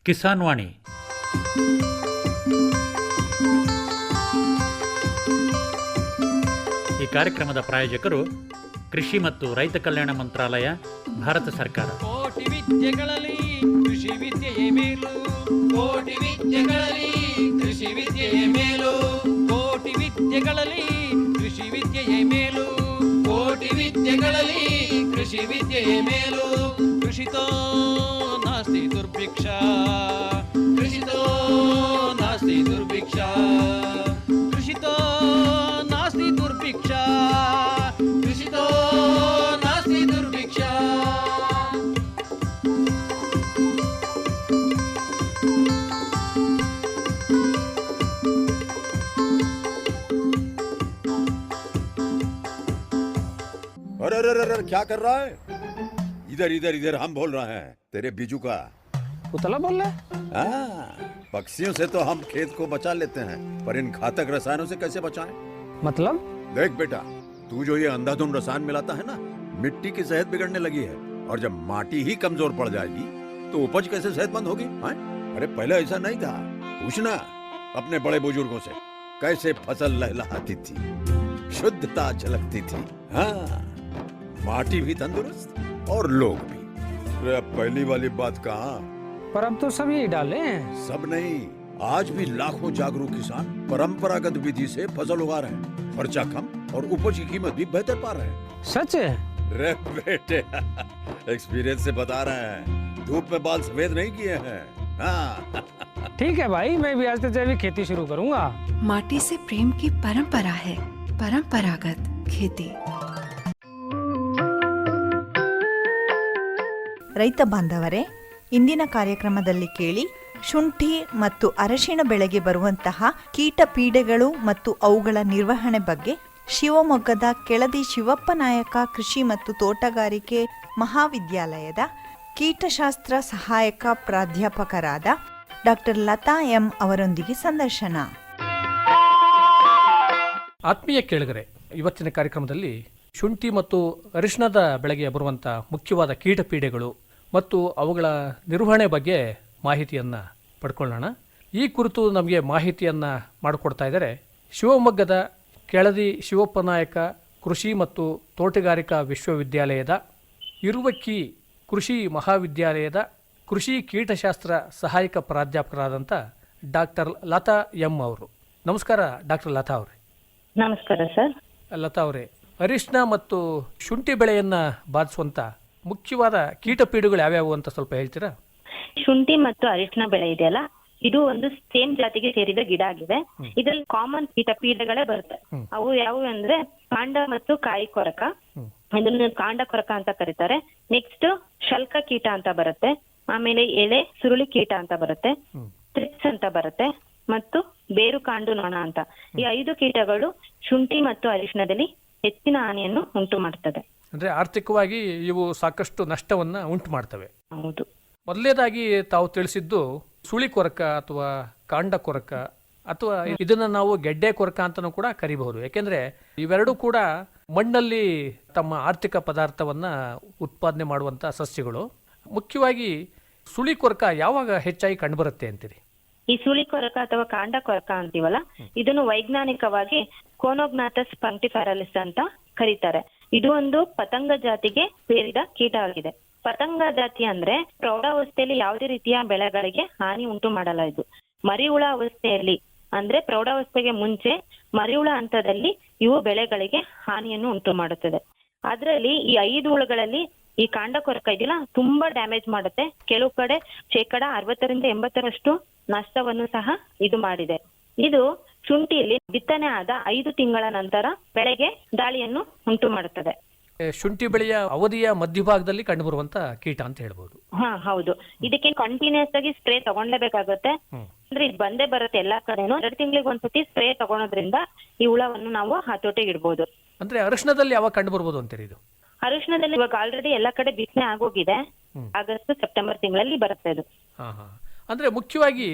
ಕಿಸಾನ್ ವಾಣಿ. ಈ ಕಾರ್ಯಕ್ರಮದ ಪ್ರಾಯೋಜಕರು ಕೃಷಿ ಮತ್ತು ರೈತ ಕಲ್ಯಾಣ ಮಂತ್ರಾಲಯ, ಭಾರತ ಸರ್ಕಾರ. ಕೋಟಿ ವಿದ್ಯೆಗಳಲ್ಲಿ ಕೃಷಿ ವಿದ್ಯೆಯೇ ಮೇಲು, ಕೋಟಿ ವಿದ್ಯೆಗಳಲ್ಲಿ ಕೃಷಿ ವಿದ್ಯೆಯೇ ಮೇಲು, ಕೋಟಿ ವಿದ್ಯೆಗಳಲ್ಲಿ ಕೃಷಿ ವಿದ್ಯೆಯೇ ಮೇಲು, ಕೋಟಿ ವಿದ್ಯೆಗಳಲ್ಲಿ ಕೃಷಿ ವಿದ್ಯೆಯೇ ಮೇಲು. ಕೃಷಿತೋ ನಾಸ್ತಿ ದುರ್ಭಿಕ್ಷ, ಕೃಷಿತೋ ನಾಸ್ತಿ ದುರ್ಭಿಕ್ಷ, ಕೃಷಿತೋ ನಾಸ್ತಿ ದುರ್ಭಿಕ್ಷ, ಕೃಷಿತೋ ನಾಸ್ತಿ ದುರ್ಭಿಕ್ಷ. अरे अरे अरे क्या कर रहा है? इधर इधर इधर हम बोल रहे हैं तेरे बीजू का. उतला बोल रहा है? हाँ, पक्षियों से तो हम खेत को बचा लेते हैं, पर इन घातक रसायनों से कैसे बचाएं? मतलब? देख बेटा, तू जो ये अंधाधुंध रसायन मिलाता है ना, मिट्टी की सेहत बिगड़ने लगी है. और जब माटी ही कमजोर पड़ जाएगी तो उपज कैसे सेहतमंद होगी? हाँ? अरे पहले ऐसा नहीं था. पूछना अपने बड़े बुजुर्गों से, कैसे फसल लहलहाती थी, शुद्धता झलकती थी. हाँ, माटी भी तंदुरुस्त और लोग भी. अरे अब पहली वाली बात कहाँ? पर अब तो सब यही डाले हैं. सब नहीं, आज भी लाखों जागरूक किसान परंपरागत विधि से फसल उगा रहे हैं. खर्चा कम और उपज की कीमत भी बेहतर पा रहे हैं. सच है? रे बेटे, एक्सपीरियंस से बता रहे हैं. धूप में बाल सफेद नहीं किए हैं. हाँ. ठीक है भाई, मैं भी आज से जैविक खेती शुरू करूंगा. माटी से प्रेम की परंपरा है परंपरागत खेती. ರೈತ ಬಾಂಧವರೇ, ಇಂದಿನ ಕಾರ್ಯಕ್ರಮದಲ್ಲಿ ಕೇಳಿ, ಶುಂಠಿ ಮತ್ತು ಅರಶಿಣ ಬೆಳೆಗೆ ಬರುವಂತಹ ಕೀಟ ಪೀಡೆಗಳು ಮತ್ತು ಅವುಗಳ ನಿರ್ವಹಣೆ ಬಗ್ಗೆ ಶಿವಮೊಗ್ಗದ ಕೆಳದಿ ಶಿವಪ್ಪ ನಾಯಕ ಕೃಷಿ ಮತ್ತು ತೋಟಗಾರಿಕೆ ಮಹಾವಿದ್ಯಾಲಯದ ಕೀಟಶಾಸ್ತ್ರ ಸಹಾಯಕ ಪ್ರಾಧ್ಯಾಪಕರಾದ ಡಾಕ್ಟರ್ ಲತಾ ಎಂ ಅವರೊಂದಿಗೆ ಸಂದರ್ಶನ. ಆತ್ಮೀಯ ಕೇಳಿಗರೆ, ಇವತ್ತಿನ ಕಾರ್ಯಕ್ರಮದಲ್ಲಿ ಶುಂಠಿ ಮತ್ತು ಅರಿಶಿಣದ ಬೆಳೆಗೆ ಬರುವಂಥ ಮುಖ್ಯವಾದ ಕೀಟ ಪೀಡೆಗಳು ಮತ್ತು ಅವುಗಳ ನಿರ್ವಹಣೆ ಬಗ್ಗೆ ಮಾಹಿತಿಯನ್ನು ಪಡ್ಕೊಳ್ಳೋಣ. ಈ ಕುರಿತು ನಮಗೆ ಮಾಹಿತಿಯನ್ನು ಮಾಡಿಕೊಡ್ತಾ ಇದ್ದಾರೆ ಶಿವಮೊಗ್ಗದ ಕೆಳದಿ ಶಿವಪ್ಪ ನಾಯಕ ಕೃಷಿ ಮತ್ತು ತೋಟಗಾರಿಕಾ ವಿಶ್ವವಿದ್ಯಾಲಯದ ಇರುವಕ್ಕಿ ಕೃಷಿ ಮಹಾವಿದ್ಯಾಲಯದ ಕೃಷಿ ಕೀಟಶಾಸ್ತ್ರ ಸಹಾಯಕ ಪ್ರಾಧ್ಯಾಪಕರಾದಂಥ ಡಾಕ್ಟರ್ ಲತಾ ಎಂ ಅವರು. ನಮಸ್ಕಾರ ಡಾಕ್ಟರ್ ಲತಾ ಅವರೇ. ನಮಸ್ಕಾರ ಸರ್. ಲತಾ ಅವರೇ, ಅರಿಶಿಣ ಮತ್ತು ಶುಂಠಿ ಬೆಳೆಯನ್ನು ಬಾಧಿಸುವಂಥ ಮುಖ್ಯವಾದ ಕೀಟ ಪೀಡೆಗಳು ಯಾವ್ಯಾವು ಅಂತ ಸ್ವಲ್ಪ ಹೇಳ್ತೀರಾ? ಶುಂಠಿ ಮತ್ತು ಅರಿಶಿಣ ಬೆಳೆ ಇದೆಯಲ್ಲ, ಇದು ಒಂದು ಸೇಮ್ ಜಾತಿಗೆ ಸೇರಿದ ಗಿಡ ಆಗಿದೆ. ಇದರಲ್ಲಿ ಕಾಮನ್ ಕೀಟ ಪೀಡೆಗಳೇ ಬರುತ್ತೆ. ಅವು ಯಾವುವು ಅಂದ್ರೆ ಕಾಂಡ ಮತ್ತು ಕಾಯಿ ಕೊರಕ, ಇದನ್ನು ಕಾಂಡ ಕೊರಕ ಅಂತ ಕರೀತಾರೆ. ನೆಕ್ಸ್ಟ್ ಶಲ್ಕ ಕೀಟ ಅಂತ ಬರುತ್ತೆ, ಆಮೇಲೆ ಎಳೆ ಸುರುಳಿ ಕೀಟ ಅಂತ ಬರುತ್ತೆ, ಟ್ರಿಪ್ಸ್ ಅಂತ ಬರುತ್ತೆ, ಮತ್ತು ಬೇರು ಕಾಂಡು ನೊಣ ಅಂತ. ಈ 5 ಕೀಟಗಳು ಶುಂಠಿ ಮತ್ತು ಅರಿಶಿಣದಲ್ಲಿ ಹೆಚ್ಚಿನ ಹಾನಿಯನ್ನು ಉಂಟು ಮಾಡ್ತದೆ. ಅಂದ್ರೆ ಆರ್ಥಿಕವಾಗಿ ಇವು ಸಾಕಷ್ಟು ನಷ್ಟವನ್ನ ಉಂಟು ಮಾಡ್ತವೆ. ಹೌದು. ಮೊದಲನೇದಾಗಿ ತಾವು ತಿಳಿಸಿದ್ದು ಸುಳಿ ಕೊರಕ ಅಥವಾ ಕಾಂಡ ಕೊರಕ, ಅಥವಾ ಇದನ್ನ ನಾವು ಗೆಡ್ಡೆ ಕೊರಕ ಅಂತಾನೂ ಕೂಡ ಕರಿಬಹುದು. ಯಾಕೆಂದ್ರೆ ಇವೆರಡೂ ಕೂಡ ಮಣ್ಣಲ್ಲಿ ತಮ್ಮ ಆರ್ಥಿಕ ಪದಾರ್ಥವನ್ನ ಉತ್ಪಾದನೆ ಮಾಡುವಂತ ಸಸ್ಯಗಳು. ಮುಖ್ಯವಾಗಿ ಸುಳಿ ಕೊರಕ ಯಾವಾಗ ಹೆಚ್ಚಾಗಿ ಕಂಡುಬರುತ್ತೆ ಅಂತೀರಿ? ಈ ಸುಳಿ ಕೊರಕ ಅಥವಾ ಕಾಂಡ ಕೊರಕ ಅಂತೀವಲ್ಲ, ಇದನ್ನು ವೈಜ್ಞಾನಿಕವಾಗಿ ಕೋನೋಗ್ನಾಥಸ್ ಪಂಕ್ಟಿಫೆರಾಲಿಸ್ ಅಂತ ಕರೀತಾರೆ. ಇದು ಒಂದು ಪತಂಗ ಜಾತಿಗೆ ಸೇರಿದ ಕೀಟ ಆಗಿದೆ. ಪತಂಗ ಜಾತಿ ಅಂದ್ರೆ ಪ್ರೌಢಾವಸ್ಥೆಯಲ್ಲಿ ಯಾವುದೇ ರೀತಿಯ ಬೆಳೆಗಳಿಗೆ ಹಾನಿ ಉಂಟು ಮಾಡಲ್ಲ. ಇದು ಮರಿಹುಳ ಅವಸ್ಥೆಯಲ್ಲಿ ಅಂದ್ರೆ ಪ್ರೌಢಾವಸ್ಥೆಗೆ ಮುಂಚೆ ಮರಿಹುಳ ಹಂತದಲ್ಲಿ ಇವು ಬೆಳೆಗಳಿಗೆ ಹಾನಿಯನ್ನು ಉಂಟು ಮಾಡುತ್ತದೆ. ಅದರಲ್ಲಿ ಈ 5 ಹುಳುಗಳಲ್ಲಿ ಈ ಕಾಂಡ ಕೊರಕ ಇದೆಯಲ್ಲ, ತುಂಬಾ ಡ್ಯಾಮೇಜ್ ಮಾಡುತ್ತೆ. ಕೆಲವು ಕಡೆ 60-80% ನಷ್ಟವನ್ನು ಸಹ ಇದು ಮಾಡಿದೆ. ಇದು ಶುಂಠಿಯಲ್ಲಿ ಬಿತ್ತನೆ ಆದ 5 ತಿಂಗಳ ನಂತರ ಬೆಳೆಗೆ ದಾಳಿಯನ್ನು ಉಂಟು ಮಾಡುತ್ತದೆ. ಶುಂಠಿ ಬೆಳೆಯ ಅವಧಿಯ ಮಧ್ಯಭಾಗದಲ್ಲಿ ಕಂಡುಬರುವಂತ ಕೀಟ ಅಂತ ಹೇಳ್ಬೋದು. ಹಾ, ಹೌದು. ಇದಕ್ಕೆ ಕಂಟಿನ್ಯೂಸ್ ಆಗಿ ಸ್ಪ್ರೇ ತಗೊಳ್ಲೇಬೇಕಾಗುತ್ತೆ. ಅಂದ್ರೆ ಇದು ಬಂದೇ ಬರುತ್ತೆ ಎಲ್ಲಾ ಕಡೆನೂ. 2 ತಿಂಗಳಿಗೆ ಒಂದ್ಸತಿ ಸ್ಪ್ರೇ ತಗೊಳೋದ್ರಿಂದ ಈ ಹುಳವನ್ನು ನಾವು ಹತೋಟಿಗೆ ಇಡ್ಬೋದು. ಅಂದ್ರೆ ಅರಿಶಿಣದಲ್ಲಿ ಯಾವಾಗ ಕಂಡು ಬರ್ಬೋದು ಅಂತೀರಿ ಇದು? ಅರಿಶಿಣದಲ್ಲಿ ಇವಾಗ ಆಲ್ರೆಡಿ ಎಲ್ಲಾ ಕಡೆ ಬಿತ್ತನೆ ಆಗೋಗಿದೆ. ಆಗಸ್ಟ್ ಸೆಪ್ಟೆಂಬರ್ ತಿಂಗಳಲ್ಲಿ ಬರುತ್ತೆ ಇದು. ಅಂದ್ರೆ ಮುಖ್ಯವಾಗಿ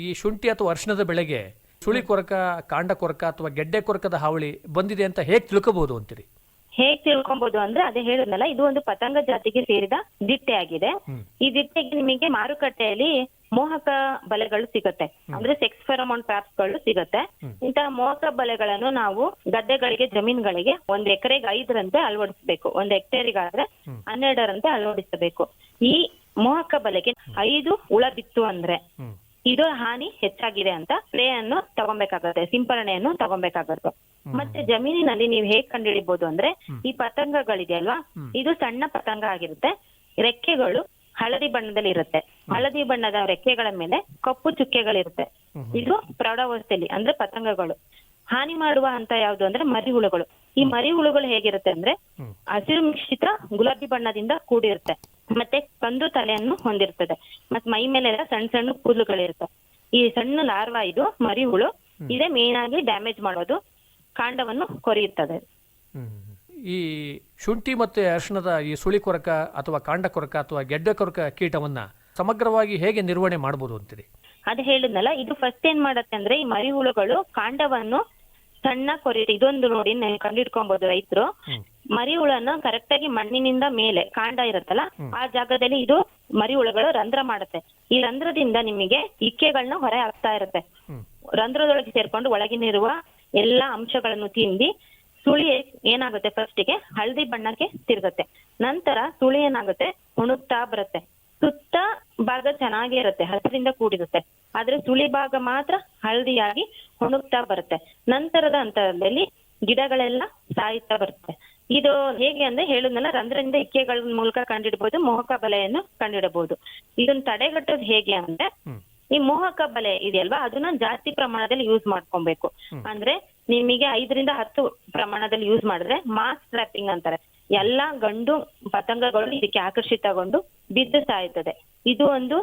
ಈ ಶುಂಠಿ ಅಥವಾ ಅರಿಶಿಣದ ಬೆಳೆಗೆ ಸುಳಿ ಕೊರಕ, ಕಾಂಡ ಕೊರಕ ಅಥವಾ ಗೆಡ್ಡೆ ಕೊರಕದ ಹಾವಳಿ ಬಂದಿದೆ ಅಂತ ಹೇಗೆ ತಿಳ್ಕೋಬಹುದು ಅಂತೀರಿ? ಹೇಗ್ ತಿಳ್ಕೊಬಹುದು ಅಂದ್ರೆ ಅದೇ ಹೇಳಿದ್ನಲ್ಲ, ಇದು ಒಂದು ಪತಂಗ ಜಾತಿಗೆ ಸೇರಿದ ದಿಟ್ಟೆ ಆಗಿದೆ. ಈ ದಿಟ್ಟೆಗೆ ನಿಮಗೆ ಮಾರುಕಟ್ಟೆಯಲ್ಲಿ ಮೋಹಕ ಬಲೆಗಳು ಸಿಗತ್ತೆ, ಅಂದ್ರೆ ಸೆಕ್ಸ್ ಫೆರೋಮೋನ್ ಟ್ರಾಪ್ಸ್ ಗಳು ಸಿಗತ್ತೆ. ಇಂತಹ ಮೋಹಕ ಬಲೆಗಳನ್ನು ನಾವು ಗದ್ದೆಗಳಿಗೆ, ಜಮೀನುಗಳಿಗೆ 1 ಎಕರೆಗೆ 5ರಂತೆ ಅಳವಡಿಸಬೇಕು. 1 ಹೆಕ್ಟೇರಿಗಾದ್ರೆ 12ರಂತೆ ಅಳವಡಿಸಬೇಕು. ಈ ಮೋಹಕ ಬಲೆಗೆ 5 ಹುಳ ಬಿತ್ತು ಅಂದ್ರೆ ಇದು ಹಾನಿ ಹೆಚ್ಚಾಗಿದೆ ಅಂತ ಸ್ಪ್ರೇ ಅನ್ನು ತಗೊಬೇಕಾಗತ್ತೆ, ಸಿಂಪರಣೆಯನ್ನು ತಗೊಬೇಕಾಗತ್ತೆ. ಮತ್ತೆ ಜಮೀನಿನಲ್ಲಿ ನೀವು ಹೇಗ್ ಕಂಡುಹಿಡಿಬಹುದು ಅಂದ್ರೆ, ಈ ಪತಂಗಗಳಿದೆಯಲ್ವಾ, ಇದು ಸಣ್ಣ ಪತಂಗ ಆಗಿರುತ್ತೆ. ರೆಕ್ಕೆಗಳು ಹಳದಿ ಬಣ್ಣದಲ್ಲಿ ಇರುತ್ತೆ. ಹಳದಿ ಬಣ್ಣದ ರೆಕ್ಕೆಗಳ ಮೇಲೆ ಕಪ್ಪು ಚುಕ್ಕೆಗಳಿರುತ್ತೆ. ಇದು ಪ್ರೌಢಾವಸ್ಥೆಯಲ್ಲಿ ಅಂದ್ರೆ ಪತಂಗಗಳು. ಹಾನಿ ಮಾಡುವ ಹಂತ ಯಾವ್ದು ಅಂದ್ರೆ ಮರಿಹುಳುಗಳು. ಈ ಮರಿಹುಳುಗಳು ಹೇಗಿರುತ್ತೆ ಅಂದ್ರೆ ಹಸಿರು ಮಿಶ್ರಿತ ಗುಲಾಬಿ ಬಣ್ಣದಿಂದ ಕೂಡಿರುತ್ತೆ, ಮತ್ತೆ ಕಂದು ತಲೆಯನ್ನು ಹೊಂದಿರ್ತದೆ, ಮತ್ತೆ ಮೈ ಮೇಲೆಲ್ಲ ಸಣ್ಣ ಸಣ್ಣ ಕೂದಲುಗಳಿರುತ್ತೆ. ಈ ಸಣ್ಣ ಲಾರ್ವಾ ಇದು ಮರಿಹುಳು, ಇದೇ ಮೇನ್ ಆಗಿ ಡ್ಯಾಮೇಜ್ ಮಾಡೋದು, ಕಾಂಡವನ್ನು ಕೊರೆಯುತ್ತದೆ. ಈ ಶುಂಠಿ ಮತ್ತು ಅರಿಶಿಣದ ಈ ಸುಳಿ ಕೊರಕ ಅಥವಾ ಕಾಂಡ ಕೊರಕ ಅಥವಾ ಗೆಡ್ಡೆ ಕೊರಕ ಕೀಟವನ್ನ ಸಮಗ್ರವಾಗಿ ಹೇಗೆ ನಿರ್ವಹಣೆ ಮಾಡಬಹುದು ಅಂತೀರಿ? ಅದು ಹೇಳಿದ್ನಲ್ಲ, ಇದು ಫಸ್ಟ್ ಏನ್ ಮಾಡತ್ತೆ ಅಂದ್ರೆ ಈ ಮರಿಹುಳುಗಳು ಕಾಂಡವನ್ನು ಸಣ್ಣ ಕೊರೆಯುತ್ತೆ. ಇದೊಂದು ನೋಡಿ ನೀವು ಕಂಡಿಡ್ಕೊಬಹುದು ರೈತರು. ಮರಿಹುಳನ್ನ ಕರೆಕ್ಟ್ ಆಗಿ ಮಣ್ಣಿನಿಂದ ಮೇಲೆ ಕಾಂಡ ಇರುತ್ತಲ್ಲ ಆ ಜಾಗದಲ್ಲಿ ಇದು ಮರಿಹುಳುಗಳು ರಂಧ್ರ ಮಾಡುತ್ತೆ. ಈ ರಂಧ್ರದಿಂದ ನಿಮಗೆ ಇಕ್ಕೆಗಳನ್ನ ಹೊರ ಹಾಕ್ತಾ ಇರುತ್ತೆ. ರಂಧ್ರದೊಳಗೆ ಸೇರ್ಕೊಂಡು ಒಳಗಿನಿರುವ ಎಲ್ಲಾ ಅಂಶಗಳನ್ನು ತಿಂದಿ ಸುಳಿ ಏನಾಗುತ್ತೆ, ಫಸ್ಟಿಗೆ ಹಳದಿ ಬಣ್ಣಕ್ಕೆ ತಿರುಗುತ್ತೆ. ನಂತರ ಸುಳಿ ಏನಾಗುತ್ತೆ, ಒಣಗ್ತಾ ಬರುತ್ತೆ. ಸುತ್ತ ಭಾಗ ಚೆನ್ನಾಗೇ ಇರುತ್ತೆ, ಹಸಿರಿಂದ ಕೂಡಿರುತ್ತೆ. ಆದ್ರೆ ಸುಳಿ ಭಾಗ ಮಾತ್ರ ಹಳದಿಯಾಗಿ ಒಣಗ್ತಾ ಬರುತ್ತೆ. ನಂತರದ ಹಂತದಲ್ಲಿ ಗಿಡಗಳೆಲ್ಲ ಸಾಯ್ತಾ ಬರುತ್ತೆ. ಇದು ಹೇಗೆ ಅಂದ್ರೆ ಹೇಳಿದ್ನಲ್ಲ, ರಂಧ್ರದಿಂದ ಇಕ್ಕೆಗಳ ಮೂಲಕ ಕಂಡಿಡ್ಬೋದು, ಮೋಹಕ ಬಲೆಯನ್ನು ಕಂಡಿಡಬಹುದು. ಇದನ್ನ ತಡೆಗಟ್ಟೋದು ಹೇಗೆ ಅಂದ್ರೆ, ಈ ಮೋಹಕ ಬಲೆ ಇದೆಯಲ್ವಾ ಅದನ್ನ ಜಾಸ್ತಿ ಪ್ರಮಾಣದಲ್ಲಿ ಯೂಸ್ ಮಾಡ್ಕೊಬೇಕು. ಅಂದ್ರೆ ನಿಮಗೆ 5ರಿಂದ 10 ಪ್ರಮಾಣದಲ್ಲಿ ಯೂಸ್ ಮಾಡಿದ್ರೆ ಮಾಸ್ ಟ್ರಾಪಿಂಗ್ ಅಂತಾರೆ. ಎಲ್ಲಾ ಗಂಡು ಪತಂಗಗಳು ಇದಕ್ಕೆ ಆಕರ್ಷಿತಗೊಂಡು ಬಿದ್ದು ಸಾಯ್ತದೆ. ಇದು ಒಂದು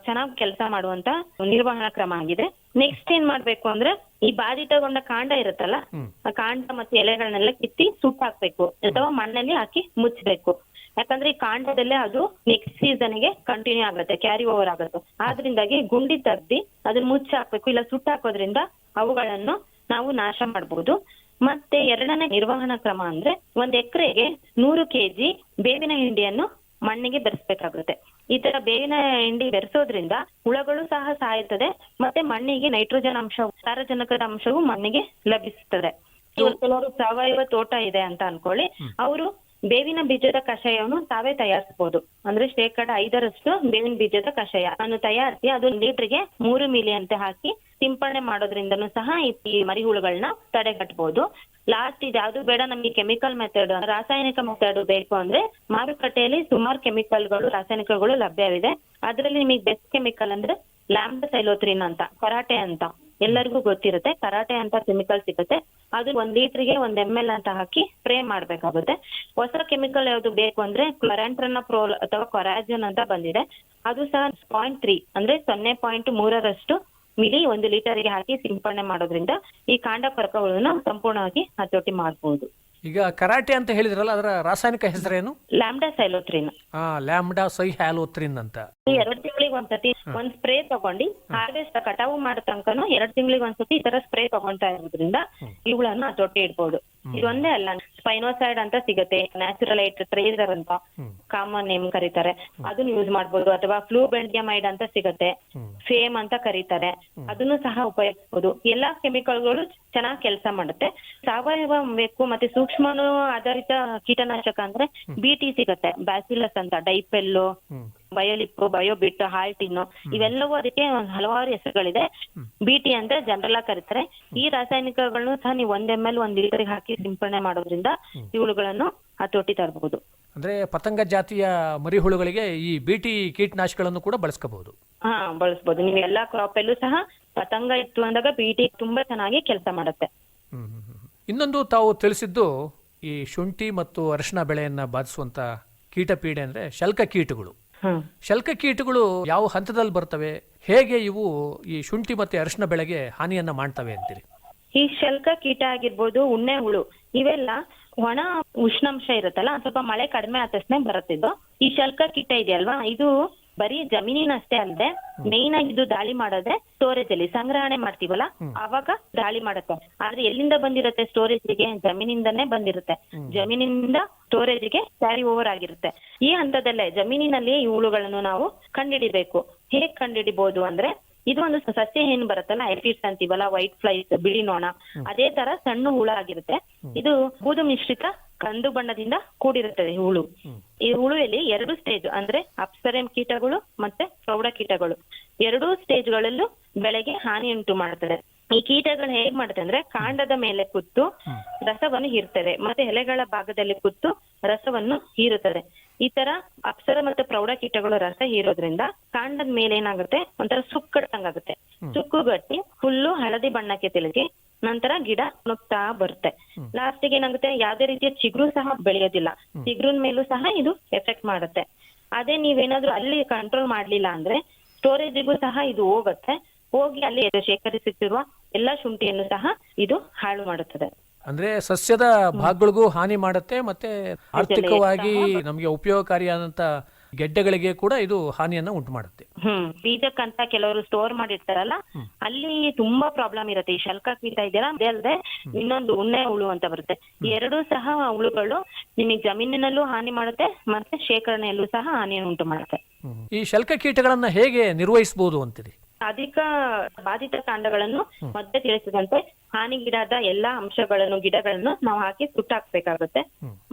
ಚೆನ್ನಾಗಿ ಕೆಲಸ ಮಾಡುವಂತ ನಿರ್ವಹಣಾ ಕ್ರಮ ಆಗಿದೆ. ನೆಕ್ಸ್ಟ್ ಏನ್ ಮಾಡ್ಬೇಕು ಅಂದ್ರೆ, ಈ ಬಾಧಿತಗೊಂಡ ಕಾಂಡ ಇರುತ್ತಲ್ಲ, ಆ ಕಾಂಡ ಮತ್ತೆ ಎಲೆಗಳನ್ನೆಲ್ಲ ಕಿತ್ತಿ ಸುಟ್ಟಾಕ್ಬೇಕು ಅಥವಾ ಮಣ್ಣಲ್ಲಿ ಹಾಕಿ ಮುಚ್ಚಬೇಕು. ಯಾಕಂದ್ರೆ ಈ ಕಾಂಡದಲ್ಲೇ ಅದು ನೆಕ್ಸ್ಟ್ ಸೀಸನ್ ಗೆ ಕಂಟಿನ್ಯೂ ಆಗುತ್ತೆ, ಕ್ಯಾರಿ ಓವರ್ ಆಗುತ್ತೆ. ಆದ್ರಿಂದಾಗಿ ಗುಂಡಿ ತೆಗ್ದಿ ಅದನ್ನ ಮುಚ್ಚಿ ಹಾಕ್ಬೇಕು. ಇಲ್ಲ ಸುಟ್ಟಾಕೋದ್ರಿಂದ ಅವುಗಳನ್ನು ನಾವು ನಾಶ ಮಾಡಬಹುದು. ಮತ್ತೆ 2ನೇ ನಿರ್ವಹಣಾ ಕ್ರಮ ಅಂದ್ರೆ, 1 ಎಕರೆಗೆ 100 kg ಬೇವಿನ ಹಿಂಡಿಯನ್ನು ಮಣ್ಣಿಗೆ ಬೆರೆಸ್ಬೇಕಾಗುತ್ತೆ. ಈ ತರ ಬೇವಿನ ಹಿಂಡಿ ಬೆರೆಸೋದ್ರಿಂದ ಹುಳಗಳು ಸಹ ಸಾಯುತ್ತದೆ, ಮತ್ತೆ ಮಣ್ಣಿಗೆ ನೈಟ್ರೋಜನ್ ಅಂಶ, ಸಾರಜನಕದ ಅಂಶವು ಮಣ್ಣಿಗೆ ಲಭಿಸುತ್ತದೆ. ಕೆಲವರು ಸಾವಯವ ತೋಟ ಇದೆ ಅಂತ ಅನ್ಕೊಳ್ಳಿ, ಅವರು ಬೇವಿನ ಬೀಜದ ಕಷಾಯವನ್ನು ತಾವೇ ತಯಾರಿಸಬಹುದು. ಅಂದ್ರೆ 5% ಬೇವಿನ ಬೀಜದ ಕಷಾಯ ಅನ್ನು ತಯಾರಿಸಿ ಅದು ಲೀಟರ್ಗೆ 3 ಮಿಲಿ ಅಂತ ಹಾಕಿ ಸಿಂಪಡಣೆ ಮಾಡೋದ್ರಿಂದನೂ ಸಹ ಈ ಮರಿಹುಳುಗಳನ್ನ ತಡೆಗಟ್ಟಬಹುದು. ಲಾಸ್ಟ್ ಇದು ಯಾವ್ದು ಬೇಡ, ನಮ್ಗೆ ಕೆಮಿಕಲ್ ಮೆಥಡ್, ರಾಸಾಯನಿಕ ಮೆಥಡ್ ಬೇಕು ಅಂದ್ರೆ ಮಾರುಕಟ್ಟೆಯಲ್ಲಿ ಸುಮಾರು ಕೆಮಿಕಲ್ಗಳು, ರಾಸಾಯನಿಕಗಳು ಲಭ್ಯವಿದೆ. ಅದ್ರಲ್ಲಿ ನಿಮಗೆ ಬೆಸ್ಟ್ ಕೆಮಿಕಲ್ ಅಂದ್ರೆ ಲ್ಯಾಂಬ್ಡಾಸೈಲೋತ್ರಿನ್ ಅಂತ, ಕರಾಟೆ ಅಂತ ಎಲ್ಲರಿಗೂ ಗೊತ್ತಿರುತ್ತೆ. ಕರಾಟೆ ಅಂತ ಕೆಮಿಕಲ್ ಸಿಗುತ್ತೆ. ಅದು 1 ಲೀಟರ್ಗೆ 1 ml ಅಂತ ಹಾಕಿ ಸ್ಪ್ರೇ ಮಾಡ್ಬೇಕಾಗುತ್ತೆ. ಹೊಸ ಕೆಮಿಕಲ್ ಯಾವ್ದು ಬೇಕು ಅಂದ್ರೆ ಕ್ಲೋರಾಂಟ್ರನಪ್ರೋಲ್ ಅಥವಾ ಕೊರಾಜನ್ ಅಂತ ಬಂದಿದೆ. ಅದು ಸಹ 0.3 ಅಂದ್ರೆ 0.3 ಮಿಲಿ 1 ಲೀಟರ್ಗೆ ಹಾಕಿ ಸಿಂಪಡಣೆ ಮಾಡೋದ್ರಿಂದ ಈ ಕಾಂಡ ಕೊರಕಗಳನ್ನ ಸಂಪೂರ್ಣವಾಗಿ ಹತೋಟಿ ಮಾಡಬಹುದು. ಈಗ ಕರಾಟೆ ಅಂತ ಹೇಳಿದ್ರಲ್ಲ, ಅದರ ರಾಸಾಯನಿಕ ಹೆಸರೇನು? ಲ್ಯಾಂಬ್ಡಾಸೈಲೋತ್ರಿನ್. ಲ್ಯಾಂಬ್ಡಾಸೈಲೋತ್ರಿನ್ ಅಂತ. 2 ತಿಂಗಳಿಗೆ ಒಂದ್ಸತಿ ಒಂದ್ ಸ್ಪ್ರೇ ತಗೊಂಡು ಹಾರ್ವೆಸ್ಟ್ ಕಟಾವು ಮಾಡೋ ತನಕನು 2 ತಿಂಗಳಿಗೆ ಒಂದ್ಸತಿ ಈ ತರ ಸ್ಪ್ರೇ ತಗೊಂತಾ ಇರೋದ್ರಿಂದ ಇವುಗಳನ್ನ ಹತೋಟಿ ಇಡ್ಬೋದು. ಇದೊಂದೇ ಅಲ್ಲ, ಸ್ಪೈನೋಸೈಡ್ ಅಂತ ಸಿಗುತ್ತೆ, ನ್ಯಾಚುರಲೈಟ್ ಟ್ರೇಸರ್ ಅಂತ ಕಾಮನ್ ನೇಮ್ ಕರೀತಾರೆ, ಅದನ್ನ ಯೂಸ್ ಮಾಡ್ಬೋದು. ಅಥವಾ ಫ್ಲೂಬೆಂಡಿಯಮೈಡ್ ಅಂತ ಸಿಗುತ್ತೆ, ಫೇಮ್ ಅಂತ ಕರೀತಾರೆ, ಅದನ್ನು ಸಹ ಉಪಯೋಗಿಸಬಹುದು. ಎಲ್ಲಾ ಕೆಮಿಕಲ್ಗಳು ಚೆನ್ನಾಗಿ ಕೆಲಸ ಮಾಡುತ್ತೆ. ಸಾವಯವ ಬೇಕು ಮತ್ತೆ ಸೂಕ್ಷ್ಮಾಣು ಆಧಾರಿತ ಕೀಟನಾಶಕ ಅಂದ್ರೆ BT ಸಿಗುತ್ತೆ, ಬ್ಯಾಸಿಲಸ್ ಅಂತ, ಡೈಪೆಲ್ಲು, ಬಯೋಲಿಪ್, ಬಯೋಬಿಟ್, ಹಾಲ್ಟಿನ್, ಇವೆಲ್ಲವೂ ಅದಕ್ಕೆ ಹಲವಾರು ಹೆಸರುಗಳಿದೆ. BT ಅಂದ್ರೆ ಜನರಲ್ ಆಗಿ ಕರೀತಾರೆ. ಈ ರಾಸಾಯನಿಕಗಳನ್ನು ಸಹ ನೀವು 1 ml 1 ಲೀಟರ್ಗೆ ಹಾಕಿ ಸಿಂಪಡಣೆ ಮಾಡೋದ್ರಿಂದ ಇವುಗಳನ್ನು ಹತೋಟಿ ತರಬಹುದು. ಅಂದ್ರೆ ಪತಂಗ ಜಾತಿಯ ಮರಿಹುಳುಗಳಿಗೆ ಈ BT ಕೀಟನಾಶಕಗಳನ್ನು ಕೂಡ ಬಳಸ್ಕೋಬಹುದು. ಬಳಸಬಹುದು. ನೀವು ಎಲ್ಲಾ ಕ್ರಾಪ್ ಅಲ್ಲೂ ಸಹ ಪತಂಗ ಇತ್ತು ಅಂದಾಗ BT ತುಂಬಾ ಚೆನ್ನಾಗಿ ಕೆಲಸ ಮಾಡುತ್ತೆ. ಇನ್ನೊಂದು ತಾವು ತಿಳಿಸಿದ್ದು, ಈ ಶುಂಠಿ ಮತ್ತು ಅರಿಶಿಣ ಬೆಳೆಯನ್ನ ಬಾಧಿಸುವಂತ ಕೀಟ ಪೀಡೆ ಅಂದ್ರೆ ಶಲ್ಕ ಕೀಟಗಳು. ಶಲ್ಕ ಕೀಟಗಳು ಯಾವ ಹಂತದಲ್ಲಿ ಬರ್ತವೆ, ಹೇಗೆ ಇವು ಈ ಶುಂಠಿ ಮತ್ತೆ ಅರಿಶಿಣ ಬೆಳೆಗೆ ಹಾನಿಯನ್ನ ಮಾಡ್ತವೆ ಅಂತೀರಿ? ಈ ಶಲ್ಕ ಕೀಟ ಆಗಿರ್ಬೋದು, ಉಣ್ಣೆ ಹುಳು, ಇವೆಲ್ಲ ಒಣ ಉಷ್ಣಾಂಶ ಇರುತ್ತಲ್ಲ, ಸ್ವಲ್ಪ ಮಳೆ ಕಡಿಮೆ ಆದ ತಕ್ಷಣ ಬರುತ್ತಿದ್ದು. ಈ ಶಲ್ಕ ಕೀಟ ಇದೆಯಲ್ವಾ, ಇದು ಬರೀ ಜಮೀನಿನಷ್ಟೇ ಅಲ್ಲದೆ ಮೇನ್ ಆಗಿ ಇದು ದಾಳಿ ಮಾಡೋದೇ ಸ್ಟೋರೇಜ್ ಅಲ್ಲಿ ಸಂಗ್ರಹಣೆ ಮಾಡ್ತೀವಲ್ಲ ಅವಾಗ ದಾಳಿ ಮಾಡುತ್ತೆ. ಆದ್ರೆ ಎಲ್ಲಿಂದ ಬಂದಿರುತ್ತೆ ಸ್ಟೋರೇಜ್ಗೆ? ಜಮೀನಿಂದನೇ ಬಂದಿರುತ್ತೆ. ಜಮೀನಿನಿಂದ ಸ್ಟೋರೇಜ್ಗೆ ಕ್ಯಾರಿ ಓವರ್ ಆಗಿರುತ್ತೆ. ಈ ಹಂತದಲ್ಲೇ ಜಮೀನಿನಲ್ಲಿ ಈ ಹುಳುಗಳನ್ನು ನಾವು ಕಂಡುಹಿಡಿಬೇಕು. ಹೇಗ್ ಕಂಡುಹಿಡಿಬಹುದು ಅಂದ್ರೆ, ಇದು ಒಂದು ಸಸ್ಯ ಏನ್ ಬರುತ್ತಲ್ಲ, ಎಫಿಡ್ಸ್ ಅಂತೀವಲ್ಲ, ವೈಟ್ ಫ್ಲೈಸ್, ಬಿಳಿ ನೊಣ, ಅದೇ ತರ ಸಣ್ಣ ಹುಳ ಆಗಿರುತ್ತೆ. ಇದು ಬೂದು ಮಿಶ್ರಿತ ಕಂದು ಬಣ್ಣದಿಂದ ಕೂಡಿರುತ್ತದೆ ಈ ಹುಳು. ಈ ಹುಳುವಲ್ಲಿ 2 ಸ್ಟೇಜ್ ಅಂದ್ರೆ ಅಪ್ಸರೆ ಕೀಟಗಳು ಮತ್ತೆ ಪ್ರೌಢ ಕೀಟಗಳು, 2 ಸ್ಟೇಜ್ಗಳಲ್ಲೂ ಬೆಳೆಗೆ ಹಾನಿಯುಂಟು ಮಾಡುತ್ತದೆ. ಈ ಕೀಟಗಳು ಹೇಗ್ ಮಾಡುತ್ತೆ ಅಂದ್ರೆ, ಕಾಂಡದ ಮೇಲೆ ಕೂತು ರಸವನ್ನು ಹೀರ್ತದೆ, ಮತ್ತೆ ಎಲೆಗಳ ಭಾಗದಲ್ಲಿ ಕೂತು ರಸವನ್ನು ಹೀರುತ್ತದೆ. ಈ ತರ ಅಪ್ಸರ ಮತ್ತೆ ಪ್ರೌಢ ಕೀಟಗಳು ರಸ ಹೀರೋದ್ರಿಂದ ಕಾಂಡದ ಮೇಲೆ ಏನಾಗುತ್ತೆ, ಒಂಥರ ಸುಕ್ಕಟ್ಟಂಗಾಗುತ್ತೆ. ಸುಕ್ಕುಗಟ್ಟಿ ಹುಲ್ಲು ಹಳದಿ ಬಣ್ಣಕ್ಕೆ ತಿರುಗಿ ನಂತರ ಗಿಡ ನುಗ್ತಾ ಬರುತ್ತೆ. ಲಾಸ್ಟಿಗೆ ಏನಾಗುತ್ತೆ, ಯಾವ್ದೇ ರೀತಿಯ ಚಿಗುರು ಸಹ ಬೆಳೆಯೋದಿಲ್ಲ. ಚಿಗುರಿನ ಮೇಲೂ ಸಹ ಇದು ಎಫೆಕ್ಟ್ ಮಾಡುತ್ತೆ. ಅದೇ ನೀವೇನಾದ್ರೂ ಅಲ್ಲಿ ಕಂಟ್ರೋಲ್ ಮಾಡ್ಲಿಲ್ಲ ಅಂದ್ರೆ ಸ್ಟೋರೇಜಿಗೂ ಸಹ ಇದು ಹೋಗಿ ಅಲ್ಲಿ ಶೇಖರಿಸುತ್ತಿರುವ ಎಲ್ಲಾ ಶುಂಠಿಯನ್ನು ಸಹ ಇದು ಹಾಳು ಮಾಡುತ್ತದೆ. ಅಂದ್ರೆ ಸಸ್ಯದ ಭಾಗಗಳಿಗೂ ಹಾನಿ ಮಾಡುತ್ತೆ, ಮತ್ತೆ ಆರ್ಥಿಕವಾಗಿ ನಮಗೆ ಉಪಯೋಗಕಾರಿಯಾದಂತ ಗೆಡ್ಡೆಗಳಿಗೆ ಕೂಡ ಇದು ಹಾನಿಯನ್ನ ಉಂಟು ಮಾಡುತ್ತೆ. ಬೀಜಕ್ಕಂತ ಕೆಲವರು ಸ್ಟೋರ್ ಮಾಡಿರ್ತಾರಲ್ಲ, ಅಲ್ಲಿ ತುಂಬಾ ಪ್ರಾಬ್ಲಮ್ ಇರುತ್ತೆ. ಈ ಶಲ್ಕ ಕೀಟ ಇದೆಯಲ್ಲ, ಅದೇ ಅಲ್ಲದೆ ಇನ್ನೊಂದು ಉಣ್ಣೆ ಹುಳು ಅಂತ ಬರುತ್ತೆ. 2 ಸಹ ಹುಳುಗಳು ನಿಮಗೆ ಜಮೀನಿನಲ್ಲೂ ಹಾನಿ ಮಾಡುತ್ತೆ, ಮತ್ತೆ ಶೇಖರಣೆಯಲ್ಲೂ ಸಹ ಹಾನಿಯನ್ನು ಉಂಟು ಮಾಡುತ್ತೆ. ಈ ಶಲ್ಕ ಕೀಟಗಳನ್ನ ಹೇಗೆ ನಿರ್ವಹಿಸಬಹುದು ಅಂತೀರಿ? ಅಧಿಕ ಬಾಧಿತ ಕಾಂಡಗಳನ್ನು ಮೊದಲೇ ತಿಳಿಸಿದಂತೆ ಹಾನಿಗೀಡಾದ ಎಲ್ಲಾ ಅಂಶಗಳನ್ನು, ಗಿಡಗಳನ್ನು ನಾವು ಹಾಕಿ ಸುಟ್ಟಾಕ್ಬೇಕಾಗುತ್ತೆ.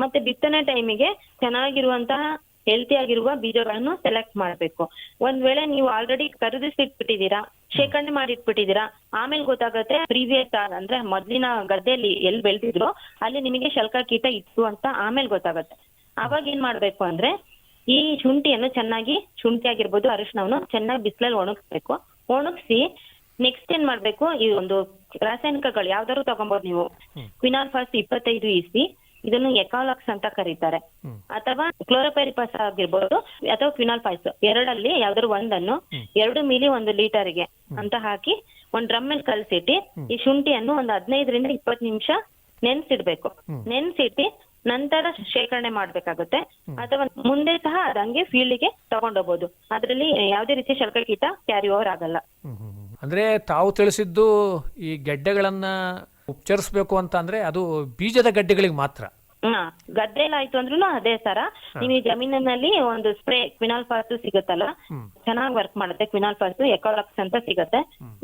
ಮತ್ತೆ ಬಿತ್ತನೆ ಟೈಮಿಗೆ ಚೆನ್ನಾಗಿರುವಂತಹ ಹೆಲ್ತಿ ಆಗಿರುವ ಬೀಜಗಳನ್ನು ಸೆಲೆಕ್ಟ್ ಮಾಡ್ಬೇಕು. ಒಂದ್ ವೇಳೆ ನೀವು ಆಲ್ರೆಡಿ ಖರೀದಿಸಿಟ್ಬಿಟ್ಟಿದೀರಾ, ಶೇಖರಣೆ ಮಾಡಿಟ್ಬಿಟ್ಟಿದೀರಾ, ಆಮೇಲೆ ಗೊತ್ತಾಗತ್ತೆ ಪ್ರೀವಿಯಸ್ ಅಂದ್ರೆ ಮೊದ್ಲಿನ ಗದ್ದೆಯಲ್ಲಿ ಎಲ್ಲಿ ಬೆಳೆದಿದ್ರು ಅಲ್ಲಿ ನಿಮಗೆ ಶಲ್ಕ ಕೀಟ ಇತ್ತು ಅಂತ ಆಮೇಲೆ ಗೊತ್ತಾಗತ್ತೆ. ಅವಾಗ ಏನ್ ಮಾಡ್ಬೇಕು ಅಂದ್ರೆ, ಈ ಶುಂಠಿಯನ್ನು ಚೆನ್ನಾಗಿ, ಶುಂಠಿ ಆಗಿರ್ಬೋದು ಅರಿಶಿಣವನ್ನು ಚೆನ್ನಾಗಿ ಬಿಸಿಲಲ್ಲಿ ಒಣಗಿಸ್ಬೇಕು. ಒಣಗಿಸಿ ನೆಕ್ಸ್ಟ್ ಏನ್ ಮಾಡ್ಬೇಕು, ಈ ಒಂದು ರಾಸಾಯನಿಕಗಳು ಯಾವ್ದಾದ್ರು ತಗೊಂಬೋದು ನೀವು. ಕ್ವಿನಾಲ್ಫಾಸ್ 25 EC, ಇದನ್ನು ಎಕಾಲಾಕ್ಸ್ ಅಂತ ಕರೀತಾರೆ, ಅಥವಾ ಕ್ಲೋರೋಪೈರಿಪಾಸ್ ಆಗಿರ್ಬೋದು, ಅಥವಾ ಕ್ವಿನಾಲ್ಫಾಸ್, ಎರಡಲ್ಲಿ ಯಾವ್ದಾದ್ರು ಒಂದನ್ನು 2 ಮಿಲಿ 1 ಲೀಟರ್ಗೆ ಅಂತ ಹಾಕಿ ಒಂದ್ ಡ್ರಮ್ ಅಲ್ಲಿ ಕಲ್ಸಿಟ್ಟು ಈ ಶುಂಠಿಯನ್ನು ಒಂದು 15 ರಿಂದ 20 ನಿಮಿಷ ನೆನ್ಸಿಡ್ಬೇಕು. ನೆನ್ಸಿಟ್ಟು ನಂತರ ಶೇಖರಣೆ ಮಾಡ್ಬೇಕಾಗುತ್ತೆ. ಅಥವಾ ಮುಂದೆ ಸಹ ಅದಂಗೆ ಫೀಲ್ಡ್ಗೆ ತಗೊಂಡೋಗ್ಬೋದು. ಅದ್ರಲ್ಲಿ ಯಾವುದೇ ರೀತಿಯ ಶಲ್ಕ ಕೀಟ ಕ್ಯಾರಿ ಓವರ್ ಆಗಲ್ಲ. ಅಂದ್ರೆ ತಾವು ತಿಳಿಸಿದ್ದು ಈ ಗೆಡ್ಡೆಗಳನ್ನ ಉಪಚರಿಸಬೇಕು ಅಂತ ಅಂದ್ರೆ ಅದು ಬೀಜದ ಗಡ್ಡೆಗಳಿಗೆ ಮಾತ್ರ. ಗದ್ದೆಲ್ಲ ಆಯ್ತು ಅಂದ್ರೂ ಅದೇ ತರ. ನೀವು ಈ ಜಮೀನಿನಲ್ಲಿ ಒಂದು ಸ್ಪ್ರೇ ಕ್ವಿನಾಲ್ಫಾಸ್ ಸಿಗುತ್ತಲ್ಲ, ಚೆನ್ನಾಗಿ ವರ್ಕ್ ಮಾಡುತ್ತೆ. ಕ್ವಿನಾಲ್ಫಾಸ್ ಎಕಾಲಾಕ್ಸ್ ಅಂತ ಸಿಗುತ್ತೆ.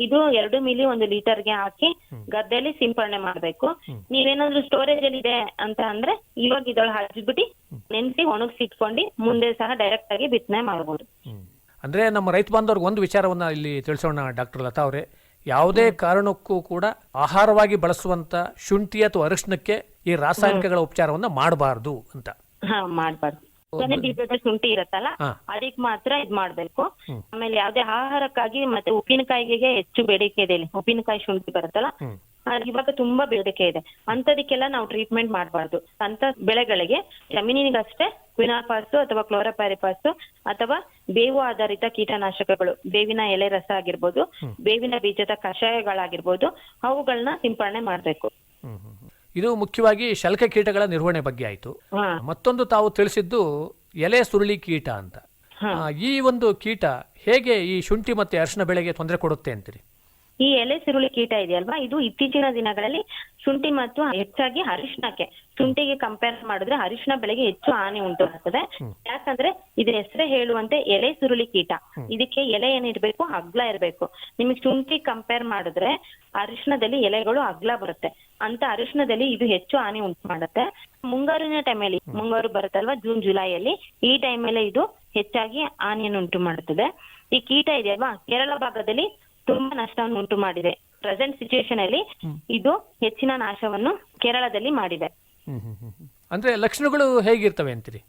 ಇದು 2 ಮಿಲಿ 1 ಲೀಟರ್ಗೆ ಹಾಕಿ ಗದ್ದೆಯಲ್ಲಿ ಸಿಂಪರಣೆ ಮಾಡ್ಬೇಕು. ನೀವೇನಾದ್ರೂ ಸ್ಟೋರೇಜ್ ಅಲ್ಲಿ ಇದೆ ಅಂತ ಅಂದ್ರೆ ಇವಾಗ ಇದ್ರೊಳಗೆ ಹಚ್ಬಿಟ್ಟು ನೆನ್ಸಿ ಒಣಗಿಸಿ ಇಟ್ಕೊಂಡು ಮುಂದೆ ಸಹ ಡೈರೆಕ್ಟ್ ಆಗಿ ಬಿತ್ತನೆ ಮಾಡಬಹುದು. ಅಂದ್ರೆ ನಮ್ಮ ರೈತ ಬಾಂಧವ್ರಿಗೆ ಒಂದು ವಿಚಾರವನ್ನ ಇಲ್ಲಿ ತಿಳಿಸೋಣ ಡಾಕ್ಟರ್ ಲತಾ ಅವರೇ. ಯಾವುದೇ ಕಾರಣಕ್ಕೂ ಕೂಡ ಆಹಾರವಾಗಿ ಬಳಸುವಂತ ಶುಂಠಿ ಅಥವಾ ಅರಿಶಿಣಕ್ಕೆ ಈ ರಾಸಾಯನಿಕಗಳ ಉಪಚಾರವನ್ನ ಮಾಡಬಾರದು ಅಂತ. ಮಾಡ್ಬಾರ್ದು. ಬೀಜದ ಶುಂಠಿ ಇರತ್ತಲ್ಲ, ಅದಕ್ಕೆ ಮಾತ್ರ ಇದ್ ಮಾಡ್ಬೇಕು. ಆಮೇಲೆ ಯಾವ್ದೇ ಆಹಾರಕ್ಕಾಗಿ ಮತ್ತೆ ಉಪ್ಪಿನಕಾಯಿಗೆ ಹೆಚ್ಚು ಬೇಡಿಕೆ ಇದೆ. ಇಲ್ಲಿ ಉಪ್ಪಿನಕಾಯಿ ಶುಂಠಿ ಬರುತ್ತಲ್ಲ, ಇವಾಗ ತುಂಬಾ ಬೇಡಿಕೆ ಇದೆ. ಅಂತದಕ್ಕೆಲ್ಲ ನಾವು ಟ್ರೀಟ್ಮೆಂಟ್ ಮಾಡಬಾರ್ದು. ಅಂತ ಬೆಳೆಗಳಿಗೆ ಜಮೀನಿಗಷ್ಟೇ ಕ್ವಿನಾಲ್ಫಾಸ್ ಅಥವಾ ಕ್ಲೋರೋಪೈರಿಫಾಸ್ ಅಥವಾ ಬೇವು ಆಧಾರಿತ ಕೀಟನಾಶಕಗಳು, ಬೇವಿನ ಎಲೆ ರಸ ಆಗಿರ್ಬೋದು, ಬೇವಿನ ಬೀಜದ ಕಷಾಯಗಳಾಗಿರ್ಬೋದು, ಅವುಗಳನ್ನ ಸಿಂಪರಣೆ ಮಾಡ್ಬೇಕು. ಇದು ಮುಖ್ಯವಾಗಿ ಶಲ್ಕ ಕೀಟಗಳ ನಿರ್ವಹಣೆ ಬಗ್ಗೆ ಆಯ್ತು. ಮತ್ತೊಂದು ತಾವು ತಿಳಿಸಿದ್ದು ಎಲೆ ಸುರುಳಿ ಕೀಟ ಅಂತ. ಈ ಒಂದು ಕೀಟ ಹೇಗೆ ಈ ಶುಂಠಿ ಮತ್ತೆ ಅರಿಶಿಣ ಬೆಳೆಗೆ ತೊಂದರೆ ಕೊಡುತ್ತೆ ಅಂತೀರಿ? ಈ ಎಲೆ ಸುರುಳಿ ಕೀಟ ಇದೆಯಲ್ವಾ, ಇದು ಇತ್ತೀಚಿನ ದಿನಗಳಲ್ಲಿ ಶುಂಠಿ ಮತ್ತು ಹೆಚ್ಚಾಗಿ ಅರಿಶಿಣಕ್ಕೆ, ಶುಂಠಿಗೆ ಕಂಪೇರ್ ಮಾಡಿದ್ರೆ ಅರಿಶಿಣ ಬೆಳೆಗೆ ಹೆಚ್ಚು ಹಾನಿ ಉಂಟು ಆಗ್ತದೆ. ಯಾಕಂದ್ರೆ ಇದ್ರ ಹೆಸರೇ ಹೇಳುವಂತೆ ಎಲೆ ಸುರುಳಿ ಕೀಟ. ಇದಕ್ಕೆ ಎಲೆ ಏನಿರ್ಬೇಕು, ಅಗ್ಲ ಇರ್ಬೇಕು. ನಿಮಗೆ ಶುಂಠಿ ಕಂಪೇರ್ ಮಾಡಿದ್ರೆ ಅರಿಶಿಣದಲ್ಲಿ ಎಲೆಗಳು ಅಗ್ಲ ಬರುತ್ತೆ. ಅಂತ ಅರಿಶಿಣದಲ್ಲಿ ಇದು ಹೆಚ್ಚು ಹಾನಿ ಉಂಟು ಮಾಡುತ್ತೆ. ಮುಂಗಾರಿನ ಟೈಮಲ್ಲಿ, ಮುಂಗಾರು ಬರುತ್ತಲ್ವಾ ಜೂನ್ ಜುಲೈಯಲ್ಲಿ, ಈ ಟೈಮಲ್ಲಿ ಇದು ಹೆಚ್ಚಾಗಿ ಹಾನಿಯನ್ನು ಉಂಟು ಮಾಡುತ್ತದೆ. ಈ ಕೀಟ ಇದೆಯಲ್ವಾ, ಕೇರಳ ಭಾಗದಲ್ಲಿ ತುಂಬಾ ನಷ್ಟವನ್ನು ಉಂಟು ಮಾಡಿದೆ. ಪ್ರೆಸೆಂಟ್ ಸಿಚುಯೇಷನ್ ಅಲ್ಲಿ ಇದು ಹೆಚ್ಚಿನ ನಾಶವನ್ನು ಕೇರಳದಲ್ಲಿ ಮಾಡಿದೆ. ಅಂದ್ರೆ ಲಕ್ಷಣಗಳು ಹೇಗಿರ್ತವೆ ಅಂತೀರಿ?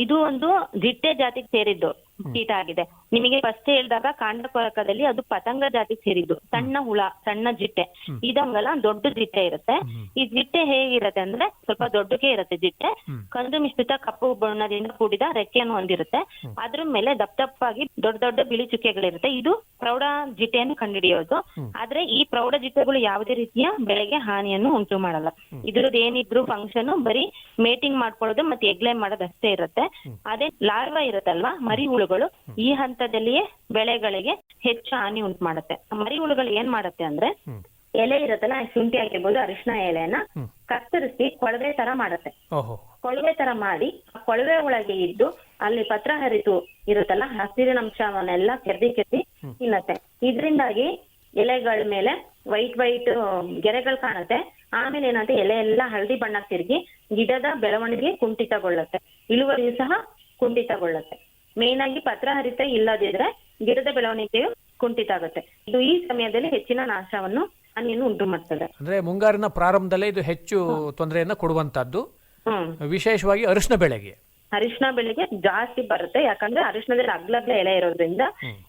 ಇದು ಒಂದು ಜಿಟ್ಟೆ ಜಾತಿಗೆ ಸೇರಿದ್ದು ಕೀಟ ಆಗಿದೆ. ನಿಮಗೆ ಫಸ್ಟ್ ಹೇಳಿದಾಗ ಕಾಂಡ ಕೊರಕದಲ್ಲಿ ಅದು ಪತಂಗ ಜಾತಿಗೆ ಸೇರಿದ್ದು. ಸಣ್ಣ ಹುಳ, ಸಣ್ಣ ಜಿಟ್ಟೆ. ಇದಂಗಲ್ಲ, ದೊಡ್ಡ ಜಿಟ್ಟೆ ಇರುತ್ತೆ. ಈ ಜಿಟ್ಟೆ ಹೇಗಿರುತ್ತೆ ಅಂದ್ರೆ ಸ್ವಲ್ಪ ದೊಡ್ಡಗೆ ಇರುತ್ತೆ ಜಿಟ್ಟೆ. ಕಂದು ಮಿಶ್ರಿತ ಕಪ್ಪು ಬಣ್ಣದಿಂದ ಕೂಡಿದ ರೆಕ್ಕೆಯನ್ನು ಹೊಂದಿರುತ್ತೆ. ಅದ್ರ ಮೇಲೆ ದಪ್ಪ ದಪ್ಪಾಗಿ ದೊಡ್ಡ ದೊಡ್ಡ ಬಿಳಿ ಚುಕ್ಕೆಗಳಿರುತ್ತೆ. ಇದು ಪ್ರೌಢ ಜಿಟ್ಟೆಯನ್ನು ಕಂಡುಹಿಡಿಯೋದು. ಆದ್ರೆ ಈ ಪ್ರೌಢ ಜಿಟ್ಟೆಗಳು ಯಾವುದೇ ರೀತಿಯ ಬೆಳೆಗೆ ಹಾನಿಯನ್ನು ಉಂಟು ಮಾಡಲ್ಲ. ಇದ್ರದ್ದು ಏನಿದ್ರು ಫಂಕ್ಷನ್ ಬರೀ ಮೇಟಿಂಗ್ ಮಾಡ್ಕೊಳ್ಳೋದು ಮತ್ತೆ ಎಗ್ಲೈ ಮಾಡೋದು ಅಷ್ಟೇ ಇರುತ್ತೆ. ಅದೇ ಲಾರ್ವಾ ಇರುತ್ತಲ್ವಾ, ಮರಿ ಹುಳ, ಮರಿಹುಳುಗಳು ಈ ಹಂತದಲ್ಲಿಯೇ ಬೆಳೆಗಳಿಗೆ ಹೆಚ್ಚು ಹಾನಿ ಉಂಟು ಮಾಡುತ್ತೆ. ಮರಿಹುಳುಗಳು ಏನ್ ಮಾಡುತ್ತೆ ಅಂದ್ರೆ ಎಲೆ ಇರುತ್ತಲ್ಲ, ಶುಂಠಿ ಆಗಿರ್ಬೋದು, ಅರಿಶಿನ ಎಲೆನ ಕತ್ತರಿಸಿ ಕೊಳವೆ ತರ ಮಾಡುತ್ತೆ. ಕೊಳವೆ ತರ ಮಾಡಿ ಕೊಳವೆ ಒಳಗೆ ಇದ್ದು ಅಲ್ಲಿ ಪತ್ರ ಹರಿತು ಇರುತ್ತಲ್ಲ, ಹಸಿರಿನ ಅಂಶವನ್ನೆಲ್ಲ ಕೆರ್ದಿ ತಿನ್ನತ್ತೆ. ಇದರಿಂದಾಗಿ ಎಲೆಗಳ ಮೇಲೆ ವೈಟ್ ಗೆರೆಗಳು ಕಾಣುತ್ತೆ. ಆಮೇಲೆ ಏನಂತ ಎಲೆ ಎಲ್ಲ ಹಳದಿ ಬಣ್ಣ ತಿರುಗಿ ಗಿಡದ ಬೆಳವಣಿಗೆ ಕುಂಠಿತಗೊಳ್ಳುತ್ತೆ, ಇಳುವರಿಯು ಸಹ ಕುಂಠಿತಗೊಳ್ಳುತ್ತೆ. ಮೇನ್ ಆಗಿ ಪತ್ರ ಹರಿತ ಇಲ್ಲದಿದ್ರೆ ಗಿಡದ ಬೆಳವಣಿಗೆಯು ಕುಂಠಿತ ಆಗುತ್ತೆ. ಇದು ಈ ಸಮಯದಲ್ಲಿ ಹೆಚ್ಚಿನ ನಾಶವನ್ನು ಹಾನಿಯನ್ನು ಉಂಟು ಮಾಡ್ತದೆ. ಅಂದ್ರೆ ಮುಂಗಾರಿನ ಪ್ರಾರಂಭದಲ್ಲೇ ಇದು ಹೆಚ್ಚು ತೊಂದರೆಯನ್ನ ಕೊಡುವಂತದ್ದು. ವಿಶೇಷವಾಗಿ ಅರಿಶಿನ ಬೆಳೆಗೆ ಜಾಸ್ತಿ ಬರುತ್ತೆ, ಯಾಕಂದ್ರೆ ಅರಿಶಿನದಲ್ಲಿ ಅಗ್ಲಗ್ಲ ಎಲೆ ಇರೋದ್ರಿಂದ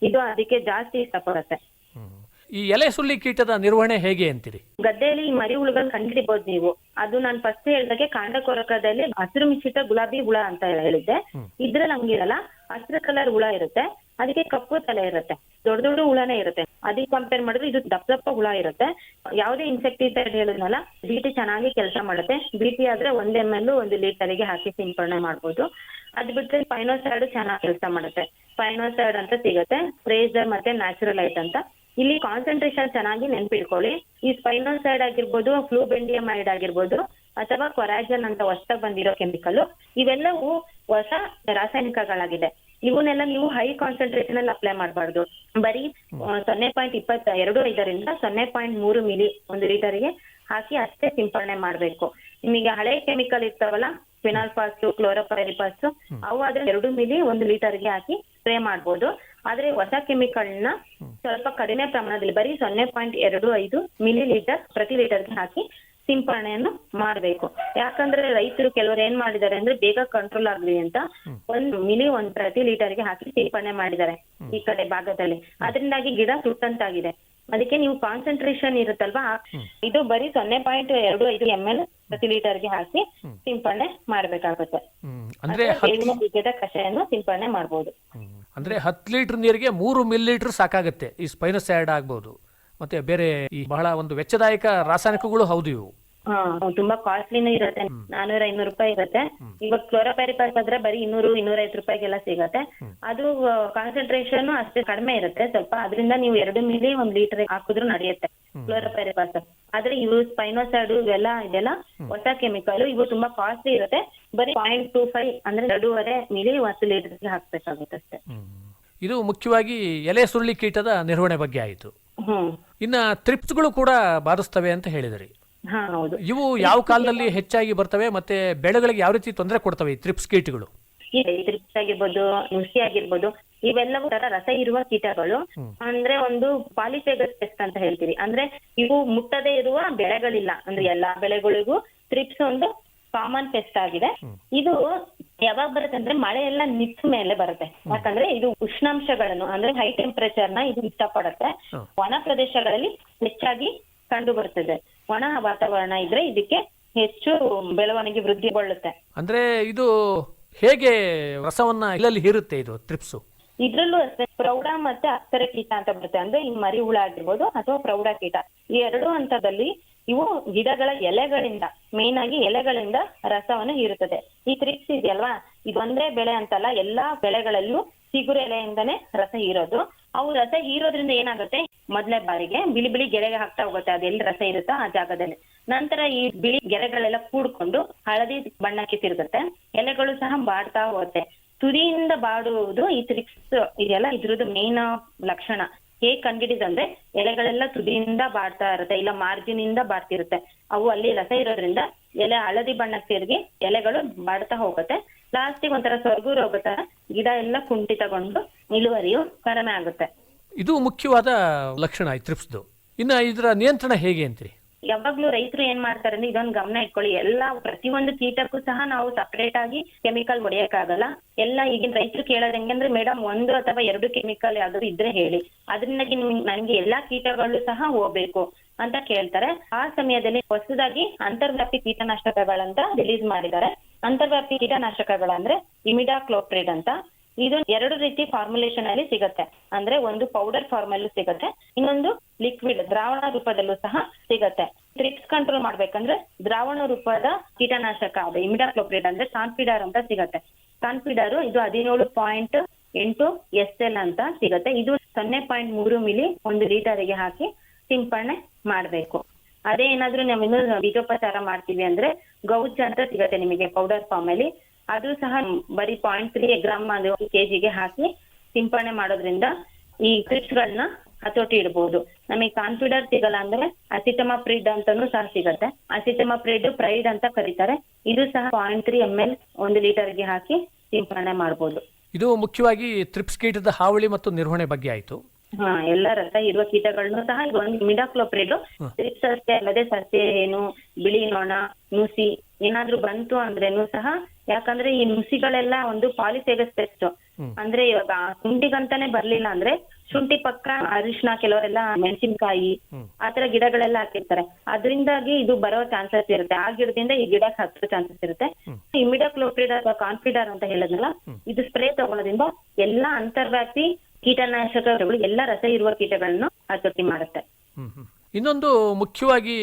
ಇದು ಅದಕ್ಕೆ ಜಾಸ್ತಿ ಇಷ್ಟಪಡುತ್ತೆ. ಈ ಎಲೆ ಸುಳ್ಳಿ ಕೀಟದ ನಿರ್ವಹಣೆ ಹೇಗೆ ಅಂತೀರಿ? ಗದ್ದೆಯಲ್ಲಿ ಈ ಮರಿ ಹುಳುಗಳನ್ನ ಕಂಡಿಡಿಬಹುದು ನೀವು. ಅದು ನಾನು ಫಸ್ಟ್ ಹೇಳಿದಾಗೆ ಕಾಂಡ ಕೊರಕದಲ್ಲಿ ಹಸಿರು ಮಿಶ್ರಿತ ಗುಲಾಬಿ ಹುಳ ಅಂತ ಹೇಳಿದ್ದೆ. ಇದ್ರಲ್ಲಿ ಹಂಗಿರಲ್ಲ, ಹಸಿರು ಕಲರ್ ಹುಳ ಇರುತ್ತೆ, ಅದಕ್ಕೆ ಕಪ್ಪು ತಲೆ ಇರುತ್ತೆ, ದೊಡ್ಡ ದೊಡ್ಡ ಹುಳನೇ ಇರುತ್ತೆ. ಅದಕ್ಕೆ ಕಂಪೇರ್ ಮಾಡಿದ್ರೆ ಇದು ದಪ್ಪ ಹುಳ ಇರುತ್ತೆ. ಯಾವುದೇ ಇನ್ಸೆಕ್ಟಿಸೈಡ್ ಹೇಳಿದ್ನಲ್ಲ, ಬಿಟಿ ಚೆನ್ನಾಗಿ ಕೆಲಸ ಮಾಡುತ್ತೆ. ಬಿಟಿ ಆದ್ರೆ 1 ml 1 ಲೀಟರ್ಗೆ ಹಾಕಿ ಸಿಂಪಡಣೆ ಮಾಡ್ಬೋದು. ಅದ್ ಬಿಟ್ರೆ ಸ್ಪೈನೋಸೈಡ್ ಚೆನ್ನಾಗಿ ಕೆಲಸ ಮಾಡುತ್ತೆ. ಸ್ಪೈನೋಸೈಡ್ ಅಂತ ಸಿಗುತ್ತೆ, ಫ್ರೇಜರ್ ಮತ್ತೆ ನ್ಯಾಚುರಲೈಟ್ ಅಂತ. ಇಲ್ಲಿ ಕಾನ್ಸಂಟ್ರೇಷನ್ ಚೆನ್ನಾಗಿ ನೆನ್ಪಿಟ್ಕೊಳ್ಳಿ. ಈ ಸ್ಪೈನೋಸೈಡ್ ಆಗಿರ್ಬೋದು, ಫ್ಲೂಬೆಂಡಿಯಮೈಡ್ ಆಗಿರ್ಬೋದು, ಅಥವಾ ಕೊರಾಜನ್ ಅಂತ ಹೊಸದಾಗಿ ಬಂದಿರೋ ಕೆಮಿಕಲ್, ಇವೆಲ್ಲವೂ ಹೊಸ ರಾಸಾಯನಿಕಗಳಾಗಿದೆ. ಇವನ್ನೆಲ್ಲ ನೀವು ಹೈ ಕಾನ್ಸಂಟ್ರೇಷನ್ ಅಲ್ಲಿ ಅಪ್ಲೈ ಮಾಡಬಾರ್ದು. ಬರೀ 0.22 0.3 ಮಿಲಿ 1 ಲೀಟರ್ಗೆ ಹಾಕಿ ಅಷ್ಟೇ ಸಿಂಪಡಣೆ ಮಾಡ್ಬೇಕು. ನಿಮಗೆ ಹಳೆ ಕೆಮಿಕಲ್ ಇರ್ತಾವಲ್ಲ, ಫಿನಾಲ್ಫಾಸ್, ಕ್ಲೋರೋಪೈರಿಫಾಸ್, ಅವು ಆದ್ರೆ 2 ಮಿಲಿ 1 ಲೀಟರ್ಗೆ ಹಾಕಿ ಸ್ಪ್ರೇ ಮಾಡ್ಬೋದು. ಆದ್ರೆ ಹೊಸ ಕೆಮಿಕಲ್ ನ ಸ್ವಲ್ಪ ಕಡಿಮೆ ಪ್ರಮಾಣದಲ್ಲಿ ಬರೀ 0.25 ಮಿಲಿ ಲೀಟರ್ ಪ್ರತಿ ಲೀಟರ್ಗೆ ಹಾಕಿ ಸಿಂಪಡಣೆಯನ್ನು ಮಾಡ್ಬೇಕು. ಯಾಕಂದ್ರೆ ರೈತರು ಕೆಲವರು ಏನ್ ಮಾಡಿದ್ದಾರೆ ಅಂದ್ರೆ ಬೇಗ ಕಂಟ್ರೋಲ್ ಆಗ್ಲಿ ಅಂತ 1 ಮಿಲಿ ಪ್ರತಿ ಲೀಟರ್ಗೆ ಹಾಕಿ ಸಿಂಪಡಣೆ ಮಾಡಿದ್ದಾರೆ ಈ ಕಡೆ ಭಾಗದಲ್ಲಿ. ಅದರಿಂದಾಗಿ ಗಿಡ ಸುಟ್ಟಂತಾಗಿದೆ. ಅದಕ್ಕೆ ನೀವು ಕಾನ್ಸಂಟ್ರೇಷನ್ ಇರುತ್ತಲ್ವಾ, ಇದು ಬರೀ 0.25 ml ಪ್ರತಿ ಲೀಟರ್ಗೆ ಹಾಕಿ ಸಿಂಪಡಣೆ ಮಾಡ್ಬೇಕಾಗುತ್ತೆ. ಬೀಜದ ಕಷಾಯವನ್ನು ಸಿಂಪಡಣೆ ಮಾಡ್ಬೋದು. ಅಂದ್ರೆ 10 ಲೀಟರ್ ನೀರಿಗೆ 3 ಮಿಲಿಲೀಟರ್ ಸಾಕಾಗುತ್ತೆ. ಈ ಸ್ಪೈನೋಸೈಡ್ ಆಗ್ಬಹುದು, ಮತ್ತೆ ಬೇರೆ ಈ ಬಹಳ ಒಂದು ವೆಚ್ಚದಾಯಕ ರಾಸಾಯನಿಕಗಳು ಹೌದು ಇವು. ತುಂಬಾ ಕಾಸ್ಟ್ಲಿನೂ ಇರುತ್ತೆ, 400-500 ರೂಪಾಯಿ ಇರುತ್ತೆ. ಇವಾಗ ಕ್ಲೋರೋಪೈರಿಫಾಸ್ ಆದ್ರೆ ಬರೀ 200-250 ರೂಪಾಯಿಗೆಲ್ಲ ಸಿಗತ್ತೆ. ಅದು ಕಾನ್ಸಂಟ್ರೇಷನ್ ಅಷ್ಟೇ ಕಡಿಮೆ ಇರುತ್ತೆ ಸ್ವಲ್ಪ. ಅದರಿಂದ ನೀವು 2 ಮಿಲಿ 1 ಲೀಟರ್ ಹಾಕಿದ್ರು ನಡೆಯುತ್ತೆ ಕ್ಲೋರೋಪೈರಿಫಾಸ್. ಆದ್ರೆ ಇವು ಸ್ಪೈನೋಸೈಡ್ ಇದೆಲ್ಲ ಹೊಸ ಕೆಮಿಕಲ್, ಇವು ತುಂಬಾ ಕಾಸ್ಟ್ಲಿ ಇರುತ್ತೆ. ಬರೀ 0.25 ಅಂದ್ರೆ 2.5 ಮಿಲಿ 1 ಲೀಟರ್ಗೆ ಹಾಕ್ಬೇಕಾಗುತ್ತೆ ಅಷ್ಟೇ. ಇದು ಮುಖ್ಯವಾಗಿ ಎಲೆ ಸುರುಳಿ ಕೀಟದ ನಿರ್ವಹಣೆ ಬಗ್ಗೆ ಆಯಿತು. ಇನ್ನ ತ್ರಿಪ್ಸ್ಗಳು ಕೂಡ ಬಾಧಿಸ್ತವೆ ಅಂತ ಹೇಳಿದ್ರಿ. ಇವು ಯಾವ ಕಾಲದಲ್ಲಿ ಹೆಚ್ಚಾಗಿ ಬರ್ತವೆ, ಮತ್ತೆ ಬೆಳೆಗಳಿಗೆ ಯಾವ ರೀತಿ ತೊಂದರೆ ಕೊಡ್ತವೆ ಈ ತ್ರಿಪ್ಸ್ ಕೀಟಗಳು? ತ್ರಿಪ್ಸ್ ಆಗಿರ್ಬೋದು, ನುಸಿ ಆಗಿರ್ಬೋದು, ಇವೆಲ್ಲವೂ ತರ ರಸ ಇರುವ ಕೀಟಗಳು. ಅಂದ್ರೆ ಒಂದು ಪಾಲಿಫೇಗಸ್ ಪೆಸ್ಟ್ ಅಂತ ಹೇಳ್ತೀವಿ. ಅಂದ್ರೆ ಇವು ಮುಟ್ಟದೇ ಇರುವ ಬೆಳೆಗಳಿಲ್ಲ, ಅಂದ್ರೆ ಎಲ್ಲಾ ಬೆಳೆಗಳಿಗೂ ತ್ರಿಪ್ಸ್ ಒಂದು ಕಾಮನ್ ಪೆಸ್ಟ್ ಆಗಿದೆ. ಇದು ಯಾವಾಗ ಬರುತ್ತೆ ಅಂದ್ರೆ ಮಳೆ ಎಲ್ಲ ನಿಂತ ಮೇಲೆ ಬರುತ್ತೆ. ಯಾಕಂದ್ರೆ ಇದು ಉಷ್ಣಾಂಶಗಳನ್ನು ಅಂದ್ರೆ ಹೈ ಟೆಂಪರೇಚರ್ ನ ಇದು ಇಷ್ಟಪಡುತ್ತೆ. ಒಣ ಪ್ರದೇಶಗಳಲ್ಲಿ ಹೆಚ್ಚಾಗಿ ಕಂಡು ಬರ್ತದೆ. ಒಣ ವಾತಾವರಣ ಇದ್ರೆ ಇದಕ್ಕೆ ಹೆಚ್ಚು ಬೆಳವಣಿಗೆ ವೃದ್ಧಿಗೊಳ್ಳುತ್ತೆ. ಅಂದ್ರೆ ಇದು ಹೇಗೆ ರಸವನ್ನ ಇಲ್ಲಲ್ಲಿ ಹೀರುತ್ತೆ ಇದು ತ್ರಿಪ್ಸು? ಇದ್ರಲ್ಲೂ ಅಷ್ಟೇ ಪ್ರೌಢ ಮತ್ತೆ ಅಕ್ಷರ ಕೀಟ ಅಂತ ಬರುತ್ತೆ. ಅಂದ್ರೆ ಈ ಮರಿ ಹುಳ ಆಗಿರ್ಬೋದು ಅಥವಾ ಪ್ರೌಢ ಕೀಟ, ಈ 2 ಹಂತದಲ್ಲಿ ಇವು ಗಿಡಗಳ ಎಲೆಗಳಿಂದ, ಮೇನ್ ಆಗಿ ಎಲೆಗಳಿಂದ ರಸವನ್ನು ಹೀರುತ್ತದೆ. ಈ ತ್ರಿಪ್ಸ್ ಇದೆಯಲ್ವಾ, ಇದೊಂದೇ ಬೆಳೆ ಅಂತಲ್ಲ, ಎಲ್ಲಾ ಬೆಳೆಗಳಲ್ಲೂ ಚಿಗುರು ಎಲೆಯಿಂದಾನೇ ರಸ ಹೀರೋದು. ಅವು ರಸ ಹೀರೋದ್ರಿಂದ ಏನಾಗುತ್ತೆ, ಮೊದಲೇ ಬಾರಿಗೆ ಬಿಳಿ ಬಿಳಿ ಗೆರೆಗೆ ಹಾಕ್ತಾ ಹೋಗುತ್ತೆ, ಅದೆಲ್ಲಿ ರಸ ಇರುತ್ತೋ ಆ ಜಾಗದಲ್ಲಿ. ನಂತರ ಈ ಬಿಳಿ ಗೆರೆಗಳೆಲ್ಲ ಕೂಡ್ಕೊಂಡು ಹಳದಿ ಬಣ್ಣಕ್ಕೆ ತಿರುಗುತ್ತೆ, ಎಲೆಗಳು ಸಹ ಬಾಡ್ತಾ ಹೋಗುತ್ತೆ. ತುದಿಯಿಂದ ಬಾಡುವುದು ಈ ತ್ರಿಪ್ಸ್ ಇದೆಯಲ್ಲ, ಇದ್ರದ್ದು ಮೇನ್ ಲಕ್ಷಣ. ಹೇಗ್ ಕಂಡಿಡಿದಂದ್ರೆ ಎಲೆಗಳೆಲ್ಲ ತುದಿಯಿಂದ ಬಾಡ್ತಾ ಇರುತ್ತೆ, ಇಲ್ಲ ಮಾರ್ಜಿನ್ ಇಂದ ಬಾಡ್ತಿರುತ್ತೆ. ಅವು ಅಲ್ಲಿ ರಸ ಇರೋದ್ರಿಂದ ಎಲೆ ಹಳದಿ ಬಣ್ಣಕ್ಕೆ ತಿರುಗಿ ಎಲೆಗಳು ಬಾಡ್ತಾ ಹೋಗುತ್ತೆ. ಲಾಸ್ಟಿಗೆ ಒಂಥರ ಸ್ವರ್ಗು ರೋಗ ತರ ಗಿಡ ಎಲ್ಲ ಕುಂಠಿತಗೊಂಡು ಇಳುವರಿಯು ಕಡಿಮೆ ಆಗುತ್ತೆ. ಇದು ಮುಖ್ಯವಾದ ಲಕ್ಷಣ ಈ ತ್ರಿಪ್ಸ್ದು. ಇನ್ನ ಇದರ ನಿಯಂತ್ರಣ ಹೇಗೆ ಅಂತೀರಿ? ಯಾವಾಗ್ಲೂ ರೈತರು ಏನ್ ಮಾಡ್ತಾರೆ ಅಂದ್ರೆ ಇದೊಂದು ಗಮನ ಇಟ್ಕೊಳ್ಳಿ. ಎಲ್ಲಾ ಪ್ರತಿಯೊಂದು ಕೀಟಕ್ಕೂ ಸಹ ನಾವು ಸಪರೇಟ್ ಆಗಿ ಕೆಮಿಕಲ್ ಹೊಡೆಯಕ್ಕಾಗಲ್ಲ. ಎಲ್ಲ ಈಗಿನ ರೈತರು ಕೇಳೋದು ಹೆಂಗಂದ್ರೆ, ಮೇಡಮ್ 1 ಅಥವಾ 2 ಕೆಮಿಕಲ್ ಯಾವ್ದಾದ್ರು ಇದ್ರೆ ಹೇಳಿ, ಅದರಿಂದಾಗಿ ನನ್ಗೆ ಎಲ್ಲಾ ಕೀಟಗಳು ಸಹ ಹೋಗ್ಬೇಕು ಅಂತ ಕೇಳ್ತಾರೆ. ಆ ಸಮಯದಲ್ಲಿ ಹೊಸದಾಗಿ ಅಂತರ್ವ್ಯಾಪಿ ಕೀಟನಾಶಕಗಳಂತ ರಿಲೀಸ್ ಮಾಡಿದ್ದಾರೆ. ಅಂತರ್ವ್ಯಾಪಿ ಕೀಟನಾಶಕಗಳಂದ್ರೆ ಇಮಿಡಾಕ್ಲೋಪ್ರಿಡ್ ಅಂತ. ಇದು 2 ರೀತಿ ಫಾರ್ಮುಲೇಷನ್ ಅಲ್ಲಿ ಸಿಗುತ್ತೆ. ಅಂದ್ರೆ ಒಂದು ಪೌಡರ್ ಫಾರ್ಮ್ ಅಲ್ಲೂ ಸಿಗುತ್ತೆ, ಇನ್ನೊಂದು ಲಿಕ್ವಿಡ್ ದ್ರಾವಣ ರೂಪದಲ್ಲೂ ಸಹ ಸಿಗುತ್ತೆ. ತ್ರಿಪ್ಸ್ ಕಂಟ್ರೋಲ್ ಮಾಡ್ಬೇಕಂದ್ರೆ ದ್ರಾವಣ ರೂಪದ ಕೀಟನಾಶಕ ಅದು ಇಮಿಡಾಕ್ಲೋಪ್ರಿಡ್ ಅಂದ್ರೆ ಕಾನ್ಫಿಡಾರ್ ಅಂತ ಸಿಗುತ್ತೆ. ಕಾನ್ಫಿಡಾರ್ ಇದು 17 8 SL ಅಂತ ಸಿಗತ್ತೆ. ಇದು 0.3 ಮಿಲಿ 1 ಲೀಟರ್ಗೆ ಹಾಕಿ ಸಿಂಪಡಣೆ ಮಾಡ್ಬೇಕು. ಅದೇ ಏನಾದ್ರೂ ನಾವು ಇನ್ನೂ ಬೀಜೋಪಚಾರ ಮಾಡ್ತೀವಿ ಅಂದ್ರೆ ಗೌಚ್ ಅಂತ ಸಿಗತ್ತೆ ನಿಮಗೆ ಪೌಡರ್ ಫಾರ್ಮ್ ಅಲ್ಲಿ. ಅದು ಸಹ ಬರೀ 0.3 ಗ್ರಾಮ್ ಕೆಜಿಗೆ ಹಾಕಿ ಸಿಂಪಡಣೆ ಮಾಡೋದ್ರಿಂದ ಈ ಕ್ರಿಪ್ಸ್ಗಳನ್ನ ಹತೋಟಿ ಇಡಬಹುದು. ನಮಗೆ ಕಾನ್ಫಿಡರ್ ಸಿಗಲ್ಲ ಅಂದ್ರೆ ಅಸಿಟಮಾಪ್ರಿಡ್ ಅಂತಾನೂ ಸಹ ಸಿಗತ್ತೆ. ಅಸಿಟಮಾಪ್ರಿಡ್ ಪ್ರೈಡ್ ಅಂತ ಕರೀತಾರೆ. ಇದು ಸಹ 0.3 ml 1 ಲೀಟರ್ಗೆ ಹಾಕಿ ಸಿಂಪಡಣೆ ಮಾಡಬಹುದು. ಇದು ಮುಖ್ಯವಾಗಿ ಥ್ರಿಪ್ಸ್ ಕೀಟದ ಹಾವಳಿ ಮತ್ತು ನಿರ್ವಹಣೆ ಬಗ್ಗೆ ಆಯಿತು. ಎಲ್ಲ ರಸ ಇರುವ ಕೀಟಗಳನ್ನು ಸಹ ಇದು ಒಂದು ಮಿಡಾಕ್ಲೋಪ್ರಿಡ್ ಥ್ರಿಪ್ಸ್ ಅಷ್ಟೇ ಅಲ್ಲದೆ ಸಸ್ಯ ಏನು ಬಿಳಿ ನೊಣ ನುಸಿ ಏನಾದ್ರೂ ಬಂತು ಅಂದ್ರೇನು ಸಹ, ಯಾಕಂದ್ರೆ ಈ ನುಸಿಗಳೆಲ್ಲ ಒಂದು ಪಾಲಿಸೇಗಸ್ ಪೆಸ್ಟ್. ಅಂದ್ರೆ ಇವಾಗ ಶುಂಠಿಗಂತಾನೆ ಬರ್ಲಿಲ್ಲ ಅಂದ್ರೆ ಶುಂಠಿ ಪಕ್ಕ ಅರಿಶಿನ, ಕೆಲವರೆಲ್ಲ ಮೆಣಸಿನಕಾಯಿ ಆತರ ಗಿಡಗಳೆಲ್ಲ ಹಾಕಿರ್ತಾರೆ. ಅದರಿಂದಾಗಿ ಇದು ಬರೋ ಚಾನ್ಸಸ್ ಇರುತ್ತೆ. ಆ ಗಿಡದಿಂದ ಈ ಗಿಡಕ್ಕೆ ಹತ್ತೋ ಚಾನ್ಸಸ್ ಇರುತ್ತೆ. ಇಮಿಡಾಕ್ಲೋಪ್ರಿಡ್ ಅಥವಾ ಕಾನ್ಫಿಡರ್ ಅಂತ ಹೇಳಿದ್ನಲ್ಲ, ಇದು ಸ್ಪ್ರೇ ತಗೊಳ್ಳೋದ್ರಿಂದ ಎಲ್ಲಾ ಅಂತರ್ವ್ಯಾಪಿ ಕೀಟನಾಶಕಗಳು ಎಲ್ಲ ರಸ ಇರುವ ಕೀಟಗಳನ್ನು ಹತೋಟಿ ಮಾಡುತ್ತೆ. ಇನ್ನೊಂದು ಮುಖ್ಯವಾಗಿ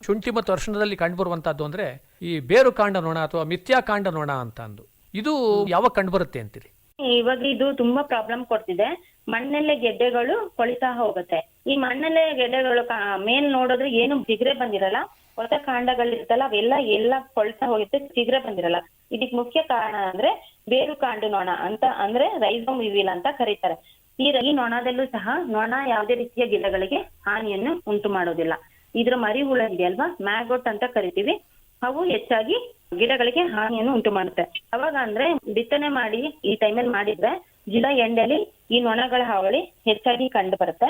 ಶುಂಠಿ ಮತ್ತು ಅರಿಶಿಣದಲ್ಲಿ ಕಂಡುಬರುವಂತಹದ್ದು ಅಂದ್ರೆ ಈ ಬೇರು ಕಾಂಡ ನೊಣ ಅಥವಾ ಮಿಥ್ಯಾ ಕಾಂಡ ನೊಣ ಅಂತ ಅಂದು, ಇದು ಯಾವಾಗ ಕಂಡುಬರುತ್ತೆ ಅಂತೀರಿ? ಇವಾಗ ಇದು ತುಂಬಾ ಪ್ರಾಬ್ಲಮ್ ಕೊಡ್ತಿದೆ. ಮಣ್ಣಲ್ಲೇ ಗೆಡ್ಡೆಗಳು ಕೊಳಿತಾ ಹೋಗುತ್ತೆ. ಈ ಮಣ್ಣಲ್ಲೇ ಗೆಡ್ಡೆಗಳು ಮೇಲ್ ನೋಡಿದ್ರೆ ಏನು ಚಿಗ್ರೆ ಬಂದಿರಲ್ಲ, ಹೊಸ ಕಾಂಡಗಳಿರ್ತಲ್ಲ ಅವೆಲ್ಲ ಕೊಳ್ತಾ ಹೋಗುತ್ತೆ, ಚಿಗ್ರೆ ಬಂದಿರಲ್ಲ. ಇದಕ್ ಮುಖ್ಯ ಕಾರಣ ಅಂದ್ರೆ ಬೇರು ಕಾಂಡ ನೊಣ ಅಂತ, ಅಂದ್ರೆ ರೈಸೋಮ್ ವಿವಿಲ್ ಅಂತ ಕರೀತಾರೆ. ಈ ನೊಣದಲ್ಲೂ ಸಹ ನೊಣ ಯಾವುದೇ ರೀತಿಯ ಗಿಡಗಳಿಗೆ ಹಾನಿಯನ್ನು ಉಂಟು ಮಾಡೋದಿಲ್ಲ. ಇದ್ರ ಮರಿ ಹುಳ ಇದೆಯಲ್ವಾ, ಮ್ಯಾಗೋಟ್ ಅಂತ ಕರಿತೀವಿ, ಅವು ಹೆಚ್ಚಾಗಿ ಗಿಡಗಳಿಗೆ ಹಾನಿಯನ್ನು ಉಂಟು ಮಾಡುತ್ತೆ. ಅವಾಗ ಅಂದ್ರೆ ಬಿತ್ತನೆ ಮಾಡಿ ಈ ಟೈಮಲ್ಲಿ ಮಾಡಿದ್ರೆ ಗಿಡ ಎಂಡಲ್ಲಿ ಈ ನೊಣಗಳ ಹಾವಳಿ ಹೆಚ್ಚಾಗಿ ಕಂಡು ಬರುತ್ತೆ.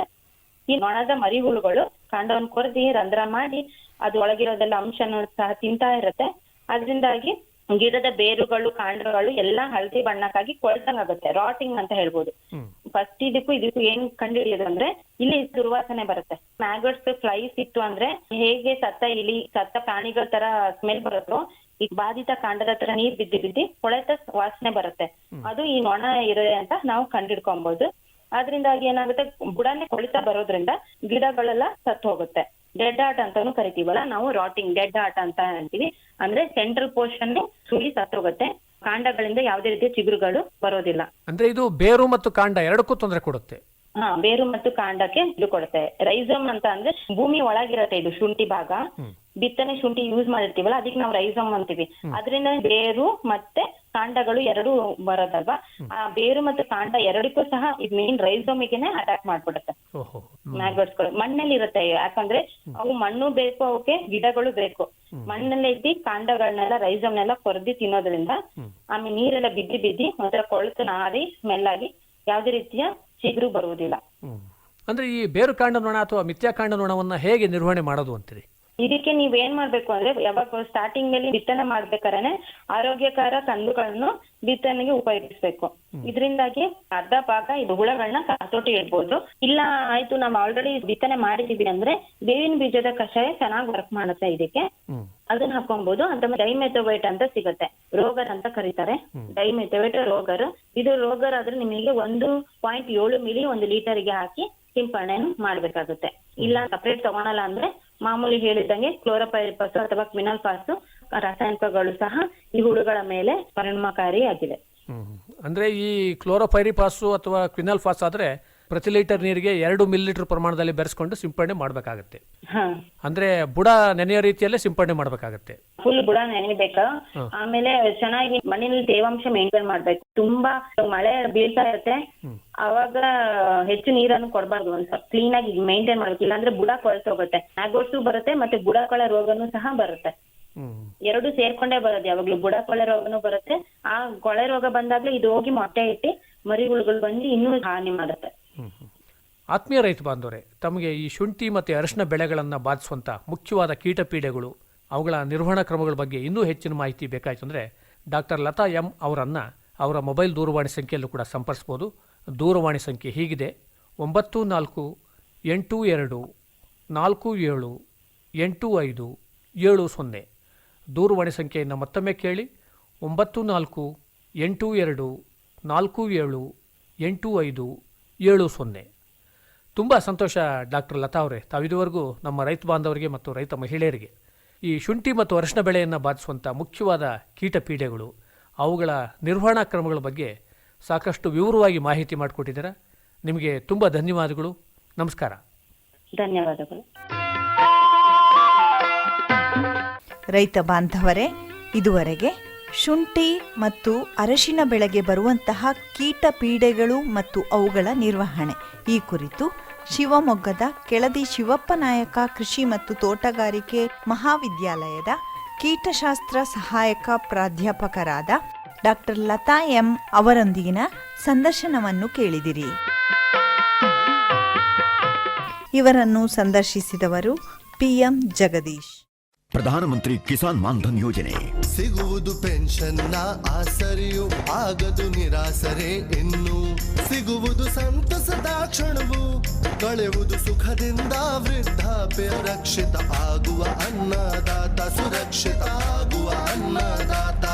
ಈ ನೊಣದ ಮರಿ ಹುಳುಗಳು ಕಾಂಡವನ್ನು ಕೊರೆದಿ ರಂಧ್ರ ಮಾಡಿ ಅದು ಒಳಗಿರೋದೆಲ್ಲ ಅಂಶನ ಸಹ ತಿಂತಾ ಇರುತ್ತೆ. ಅದರಿಂದಾಗಿ ಗಿಡದ ಬೇರುಗಳು ಕಾಂಡಗಳು ಎಲ್ಲ ಹಳದಿ ಬಣ್ಣಕ್ಕಾಗಿ ಕೊಳ್ತಂಗಾಗುತ್ತೆ, ರಾಟಿಂಗ್ ಅಂತ ಹೇಳ್ಬೋದು. ಫಸ್ಟ್ ಇದಕ್ಕೂ ಏನ್ ಕಂಡು ಹಿಡಿಯೋದು ಅಂದ್ರೆ ಇಲ್ಲಿ ದುರ್ವಾಸನೆ ಬರುತ್ತೆ. ಮ್ಯಾಗಟ್ಸ್ ಫ್ಲೈಸ್ ಇತ್ತು ಅಂದ್ರೆ ಹೇಗೆ ಸತ್ತ ಇಲಿ ಸತ್ತ ಪ್ರಾಣಿಗಳ ತರ ಸ್ಮೆಲ್ ಬರುತ್ತೋ, ಈ ಬಾಧಿತ ಕಾಂಡದ ಹತ್ರ ನೀರ್ ಬಿದ್ದಿ ಕೊಳೆತ ವಾಸನೆ ಬರುತ್ತೆ. ಅದು ಈ ನೊಣ ಇರೋದೆ ಅಂತ ನಾವು ಕಂಡಿಡ್ಕೊಬಹುದು. ಅದ್ರಿಂದಾಗಿ ಏನಾಗುತ್ತೆ, ಬುಡನೆ ಕೊಳಿತಾ ಬರೋದ್ರಿಂದ ಗಿಡಗಳೆಲ್ಲ ಸತ್ತು ಹೋಗುತ್ತೆ. ಡೆಡ್ ಆರ್ಟ್ ಅಂತಾನು ಕರಿತೀವಲ್ಲ ನಾವು, ರಾಟಿಂಗ್ ಡೆಡ್ ಆರ್ಟ್ ಅಂತ ಅಂತೀವಿ. ಅಂದ್ರೆ ಸೆಂಟ್ರಲ್ ಪೋರ್ಷನ್ ಸುಳಿ ಸತ್ತೋಗುತ್ತೆ, ಕಾಂಡಗಳಿಂದ ಯಾವುದೇ ರೀತಿಯ ಚಿಗುರುಗಳು ಬರೋದಿಲ್ಲ. ಅಂದ್ರೆ ಇದು ಬೇರು ಮತ್ತು ಕಾಂಡ ಎರಡಕ್ಕೂ ತೊಂದರೆ ಕೊಡುತ್ತೆ. ಬೇರು ಮತ್ತು ಕಾಂಡಕ್ಕೆ ಇದು ಕೊಡುತ್ತೆ. ರೈಸೋಮ್ ಅಂತ ಅಂದ್ರೆ ಭೂಮಿ ಒಳಗಿರತ್ತೆ ಇದು ಶುಂಠಿ ಭಾಗ. ಬಿತ್ತನೆ ಶುಂಠಿ ಯೂಸ್ ಮಾಡಿರ್ತೀವಲ್ಲ, ಅದಕ್ಕೆ ನಾವು ರೈಸೋಮ್ ಅಂತೀವಿ. ಅದರಿಂದ ಬೇರು ಮತ್ತೆ ಕಾಂಡಗಳು ಎರಡು ಬರೋದಲ್ವಾ, ಆ ಬೇರು ಮತ್ತು ಕಾಂಡ ಎರಡಕ್ಕೂ ಸಹ ಇದು ಮೇನ್ ರೈಸೋಮಿಗೆನೆ ಅಟ್ಯಾಕ್ ಮಾಡ್ಬಿಡುತ್ತೆ ಮ್ಯಾಗ್ಗೋಟ್ಸ್ಗಳು. ಮಣ್ಣಲ್ಲಿ ಇರುತ್ತೆ, ಯಾಕಂದ್ರೆ ಅವು ಮಣ್ಣು ಬೇಕು, ಅವಕ್ಕೆ ಗಿಡಗಳು ಬೇಕು. ಮಣ್ಣಲ್ಲೇ ಇದ್ದು ಕಾಂಡಗಳನ್ನೆಲ್ಲ ರೈಸೋಮ್ನೆಲ್ಲ ಕೊರೆದಿ ತಿನ್ನೋದ್ರಿಂದ ಆಮೇಲೆ ನೀರೆಲ್ಲ ಬಿದ್ದಿ ಒಂಥರ ಕೊಳೆತು ನಾರಿ ಸ್ಮೆಲ್ ಆಗಿ ಯಾವುದೇ ರೀತಿಯ ಚಿಗುರು ಬರುವುದಿಲ್ಲ. ಅಂದ್ರೆ ಈ ಬೇರು ಕಾಂಡ ನೊಣ ಅಥವಾ ಮಿಥ್ಯಾ ಕಾಂಡ ನೊಣವನ್ನ ಹೇಗೆ ನಿರ್ವಹಣೆ ಮಾಡೋದು ಅಂತೀರಿ? ಇದಕ್ಕೆ ನೀವ್ ಏನ್ ಮಾಡ್ಬೇಕು ಅಂದ್ರೆ, ಯಾವಾಗ ಸ್ಟಾರ್ಟಿಂಗ್ ನಲ್ಲಿ ಬಿತ್ತನೆ ಮಾಡ್ಬೇಕಾದ್ರೆ ಆರೋಗ್ಯಕರ ಕಂದುಗಳನ್ನು ಬಿತ್ತನೆಗೆ ಉಪಯೋಗಿಸ್ಬೇಕು. ಇದರಿಂದಾಗಿ ಅರ್ಧ ಭಾಗ ಇದು ಹುಳಗಳನ್ನ ಹತೋಟಿ ಇಡ್ಬೋದು. ಇಲ್ಲ ಆಯ್ತು ನಾವ್ ಆಲ್ರೆಡಿ ಬಿತ್ತನೆ ಮಾಡಿದೀವಿ ಅಂದ್ರೆ ಬೇವಿನ ಬೀಜದ ಕಷಾಯ ಚೆನ್ನಾಗಿ ವರ್ಕ್ ಮಾಡುತ್ತೆ ಇದಕ್ಕೆ, ಅದನ್ನ ಹಾಕೊಬಹುದು. ಅಂತ ಡೈಮೆಥೋವೇಟ್ ಅಂತ ಸಿಗುತ್ತೆ, ರೋಗರ್ ಅಂತ ಕರೀತಾರೆ. ಡೈಮೆಥೋವೇಟ್ ರೋಗರ್. ಇದು ರೋಗರ್ ಆದ್ರೆ ನಿಮಗೆ 1.7 ಮಿಲಿ 1 ಲೀಟರ್ಗೆ ಹಾಕಿ ಸಿಂಪಡಣೆಯನ್ನು ಮಾಡ್ಬೇಕಾಗುತ್ತೆ. ಇಲ್ಲ ಸಪರೇಟ್ ತಗೊಳಲ್ಲ ಅಂದ್ರೆ ಮಾಮೂಲಿ ಹೇಳಿದಂಗೆ ಕ್ಲೋರೋಪೈರಿಫಾಸ್ ಅಥವಾ ಕ್ವಿನಾಲ್ಫಾಸ್ ರಾಸಾಯನಿಕಗಳು ಸಹ ಈ ಹುಳುಗಳ ಮೇಲೆ ಪರಿಣಾಮಕಾರಿಯಾಗಿದೆ. ಅಂದ್ರೆ ಈ ಕ್ಲೋರೋಪೈರಿಫಾಸ್ ಅಥವಾ ಕ್ವಿನಾಲ್ಫಾಸ್ ಆದ್ರೆ ಪ್ರತಿ ಲೀಟರ್ ನೀರಿಗೆ 2 ಮಿಲಿಲೀಟರ್ ಪ್ರಮಾಣದಲ್ಲಿ ಬೆರೆಸ್ಕೊಂಡು ಸಿಂಪಡಣೆ ಮಾಡ್ಬೇಕಾಗತ್ತೆ. ಅಂದ್ರೆ ಬುಡ ನೆನೆಯ ರೀತಿಯಲ್ಲೇ ಸಿಂಪಡಣೆ ಮಾಡ್ಬೇಕಾಗತ್ತೆ. ಫುಲ್ ಬುಡ ನೆನೆಬೇಕು. ಆಮೇಲೆ ಚೆನ್ನಾಗಿ ಮಣ್ಣಿನಲ್ಲಿ ತೇವಾಂಶ ಮೇಂಟೈನ್ ಮಾಡ್ಬೇಕು. ತುಂಬಾ ಮಳೆ ಬೀಳ್ತಾ ಇರುತ್ತೆ, ಅವಾಗ ಹೆಚ್ಚು ನೀರನ್ನು ಕೊಡಬಾರ್ದು. ಒಂದ್ ಸ್ವಲ್ಪ ಕ್ಲೀನ್ ಆಗಿ ಮೇಂಟೈನ್ ಮಾಡ್ಬೇಕು, ಇಲ್ಲಾಂದ್ರೆ ಬುಡ ಕೊಳ್ತೋಗುತ್ತೆ. ಮ್ಯಾಗೋಟ್ಸು ಬರುತ್ತೆ ಮತ್ತೆ ಬುಡಕೊಳೆ ರೋಗನೂ ಸಹ ಬರುತ್ತೆ. ಎರಡು ಸೇರ್ಕೊಂಡೇ ಬರೋದು ಯಾವಾಗ್ಲೂ. ಬುಡ ಕೊಳೆ ರೋಗನೂ ಬರುತ್ತೆ. ಆ ಕೊಳೆ ರೋಗ ಬಂದಾಗ್ಲೇ ಇದು ಹೋಗಿ ಮೊಟ್ಟೆ ಇಟ್ಟು ಮರಿಹುಳುಗಳು ಬಂದು ಇನ್ನೂ ಹಾನಿ ಮಾಡುತ್ತೆ. ಆತ್ಮೀಯ ರೈತ ಬಾಂಧವರೇ, ತಮಗೆ ಈ ಶುಂಠಿ ಮತ್ತು ಅರಿಶಿನ ಬೆಳೆಗಳನ್ನು ಬಾಧಿಸುವಂಥ ಮುಖ್ಯವಾದ ಕೀಟ ಪೀಡೆಗಳು, ಅವುಗಳ ನಿರ್ವಹಣಾ ಕ್ರಮಗಳ ಬಗ್ಗೆ ಇನ್ನೂ ಹೆಚ್ಚಿನ ಮಾಹಿತಿ ಬೇಕಾಯಿತು ಅಂದರೆ ಡಾಕ್ಟರ್ ಲತಾ ಎಂ ಅವರನ್ನು ಅವರ ಮೊಬೈಲ್ ದೂರವಾಣಿ ಸಂಖ್ಯೆಯಲ್ಲೂ ಕೂಡ ಸಂಪರ್ಸ್ಬೋದು. ದೂರವಾಣಿ ಸಂಖ್ಯೆ ಹೀಗಿದೆ: 9482478570. ದೂರವಾಣಿ ಸಂಖ್ಯೆಯನ್ನು ಮತ್ತೊಮ್ಮೆ ಕೇಳಿ: 9482478570. ತುಂಬ ಸಂತೋಷ ಡಾಕ್ಟರ್ ಲತಾ ಅವರೇ, ತಾವಿದುವರೆಗೂ ನಮ್ಮ ರೈತ ಬಾಂಧವರಿಗೆ ಮತ್ತು ರೈತ ಮಹಿಳೆಯರಿಗೆ ಈ ಶುಂಠಿ ಮತ್ತು ಅರಿಶಿನ ಬೆಳೆಯನ್ನು ಬಾಧಿಸುವಂಥ ಮುಖ್ಯವಾದ ಕೀಟ ಪೀಡೆಗಳು, ಅವುಗಳ ನಿರ್ವಹಣಾ ಕ್ರಮಗಳ ಬಗ್ಗೆ ಸಾಕಷ್ಟು ವಿವರವಾಗಿ ಮಾಹಿತಿ ಮಾಡಿಕೊಟ್ಟಿದ್ದೀರಾ. ನಿಮಗೆ ತುಂಬ ಧನ್ಯವಾದಗಳು. ನಮಸ್ಕಾರ. ಧನ್ಯವಾದಗಳು. ರೈತ ಬಾಂಧವರೇ, ಇದುವರೆಗೆ ಶುಂಠಿ ಮತ್ತು ಅರಶಿನ ಬೆಳೆಗೆ ಬರುವಂತಹ ಕೀಟ ಪೀಡೆಗಳು ಮತ್ತು ಅವುಗಳ ನಿರ್ವಹಣೆ ಈ ಕುರಿತು ಶಿವಮೊಗ್ಗದ ಕೆಳದಿ ಶಿವಪ್ಪ ನಾಯಕ ಕೃಷಿ ಮತ್ತು ತೋಟಗಾರಿಕೆ ಮಹಾವಿದ್ಯಾಲಯದ ಕೀಟಶಾಸ್ತ್ರ ಸಹಾಯಕ ಪ್ರಾಧ್ಯಾಪಕರಾದ ಡಾಕ್ಟರ್ ಲತಾ ಎಂ ಅವರೊಂದಿಗಿನ ಸಂದರ್ಶನವನ್ನು ಕೇಳಿದಿರಿ. ಇವರನ್ನು ಸಂದರ್ಶಿಸಿದವರು PM ಜಗದೀಶ್. ಪ್ರಧಾನಮಂತ್ರಿ ಕಿಸಾನ್ ಮಾನ್ಧನ್ ಯೋಜನೆ ಸಿಗುವುದು ಪೆನ್ಷನ್ನ ಆಸರೆಯು ಆಗದು ನಿರಾಸರೆ ಇನ್ನು ಸಿಗುವುದು ಸಂತಸದ ಕ್ಷಣವು ಕಳೆಯುವುದು ಸುಖದಿಂದ ವೃದ್ಧಾಪ್ಯ ರಕ್ಷಿತ ಆಗುವ ಅನ್ನದಾತ ಸುರಕ್ಷಿತ ಆಗುವ ಅನ್ನದಾತ.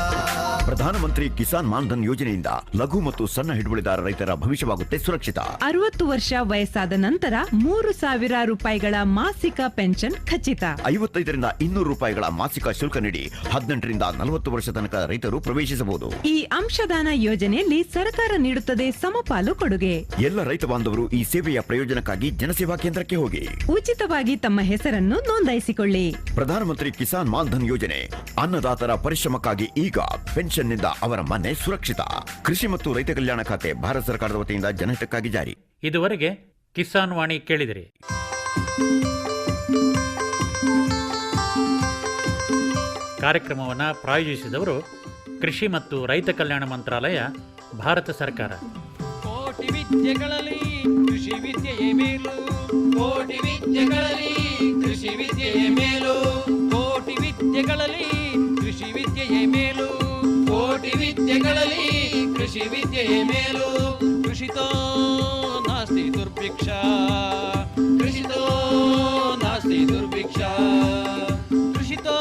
ಪ್ರಧಾನಮಂತ್ರಿ ಕಿಸಾನ್ ಮಾನ್ಧನ್ ಯೋಜನೆಯಿಂದ ಲಘು ಮತ್ತು ಸಣ್ಣ ಹಿಡುವಳಿದಾರ ರೈತರ ಭವಿಷ್ಯವಾಗುತ್ತೆ ಸುರಕ್ಷಿತ. 60 ವರ್ಷ ವಯಸ್ಸಾದ ನಂತರ 3,000 ರೂಪಾಯಿಗಳ ಮಾಸಿಕ ಪೆನ್ಷನ್ ಖಚಿತ. 55ರಿಂದ 200 ರೂಪಾಯಿಗಳ ಮಾಸಿಕ ಶುಲ್ಕ ನೀಡಿ 18ರಿಂದ 40 ವರ್ಷ ತನಕ ರೈತರು ಪ್ರವೇಶಿಸಬಹುದು. ಈ ಅಂಶದಾನ ಯೋಜನೆಯಲ್ಲಿ ಸರ್ಕಾರ ನೀಡುತ್ತದೆ ಸಮಪಾಲು ಕೊಡುಗೆ. ಎಲ್ಲ ರೈತ ಬಾಂಧವರು ಈ ಸೇವೆಯ ಪ್ರಯೋಜನಕ್ಕಾಗಿ ಜನಸೇವಾ ಕೇಂದ್ರಕ್ಕೆ ಹೋಗಿ ಉಚಿತವಾಗಿ ತಮ್ಮ ಹೆಸರನ್ನು ನೋಂದಾಯಿಸಿಕೊಳ್ಳಿ. ಪ್ರಧಾನಮಂತ್ರಿ ಕಿಸಾನ್ ಮಾನ್ಧನ್ ಯೋಜನೆ ಅನ್ನದಾತರ ಪರಿಶ್ರಮಕ್ಕಾಗಿ ಈಗ ಪೆನ್ಷನ್ನಿಂದ ಅವರ ಮನೆ ಸುರಕ್ಷಿತ. ಕೃಷಿ ಮತ್ತು ರೈತ ಕಲ್ಯಾಣ ಖಾತೆ ಭಾರತ ಸರ್ಕಾರದ ವತಿಯಿಂದ ಜನಹಿತಕ್ಕಾಗಿ ಜಾರಿ. ಇದುವರೆಗೆ ಕಿಸಾನ್ ವಾಣಿ ಕೇಳಿದಿರಿ. ಕಾರ್ಯಕ್ರಮವನ್ನು ಪ್ರಾಯೋಜಿಸಿದವರು ಕೃಷಿ ಮತ್ತು ರೈತ ಕಲ್ಯಾಣ ಮಂತ್ರಾಲಯ, ಭಾರತ ಸರ್ಕಾರ. ಕೋಟಿ ವಿದ್ಯೆಗಳಲ್ಲಿ ಕೃಷಿ ವಿದ್ಯೆಯೇ ಮೇಲು. ಕೋಟಿ ವಿದ್ಯೆಗಳಲ್ಲಿ ಕೃಷಿ ವಿದ್ಯೆಯೇ ಮೇಲು. ಕೋಟಿ ವಿದ್ಯೆಗಳಲ್ಲಿ ಕೃಷಿ ವಿದ್ಯೆಯೇ ಮೇಲು. ಕೋಟಿ ವಿದ್ಯೆಗಳಲ್ಲಿ ಕೃಷಿ ವಿದ್ಯೆಯೇ ಮೇಲು. ಕೃಷಿತೋ ನಾಸ್ತಿ ದುರ್ಭಿಕ್ಷ. ಕೃಷಿತೋ ನಾಸ್ತಿ ದುರ್ಭಿಕ್ಷ. ಕೃಷಿತೋ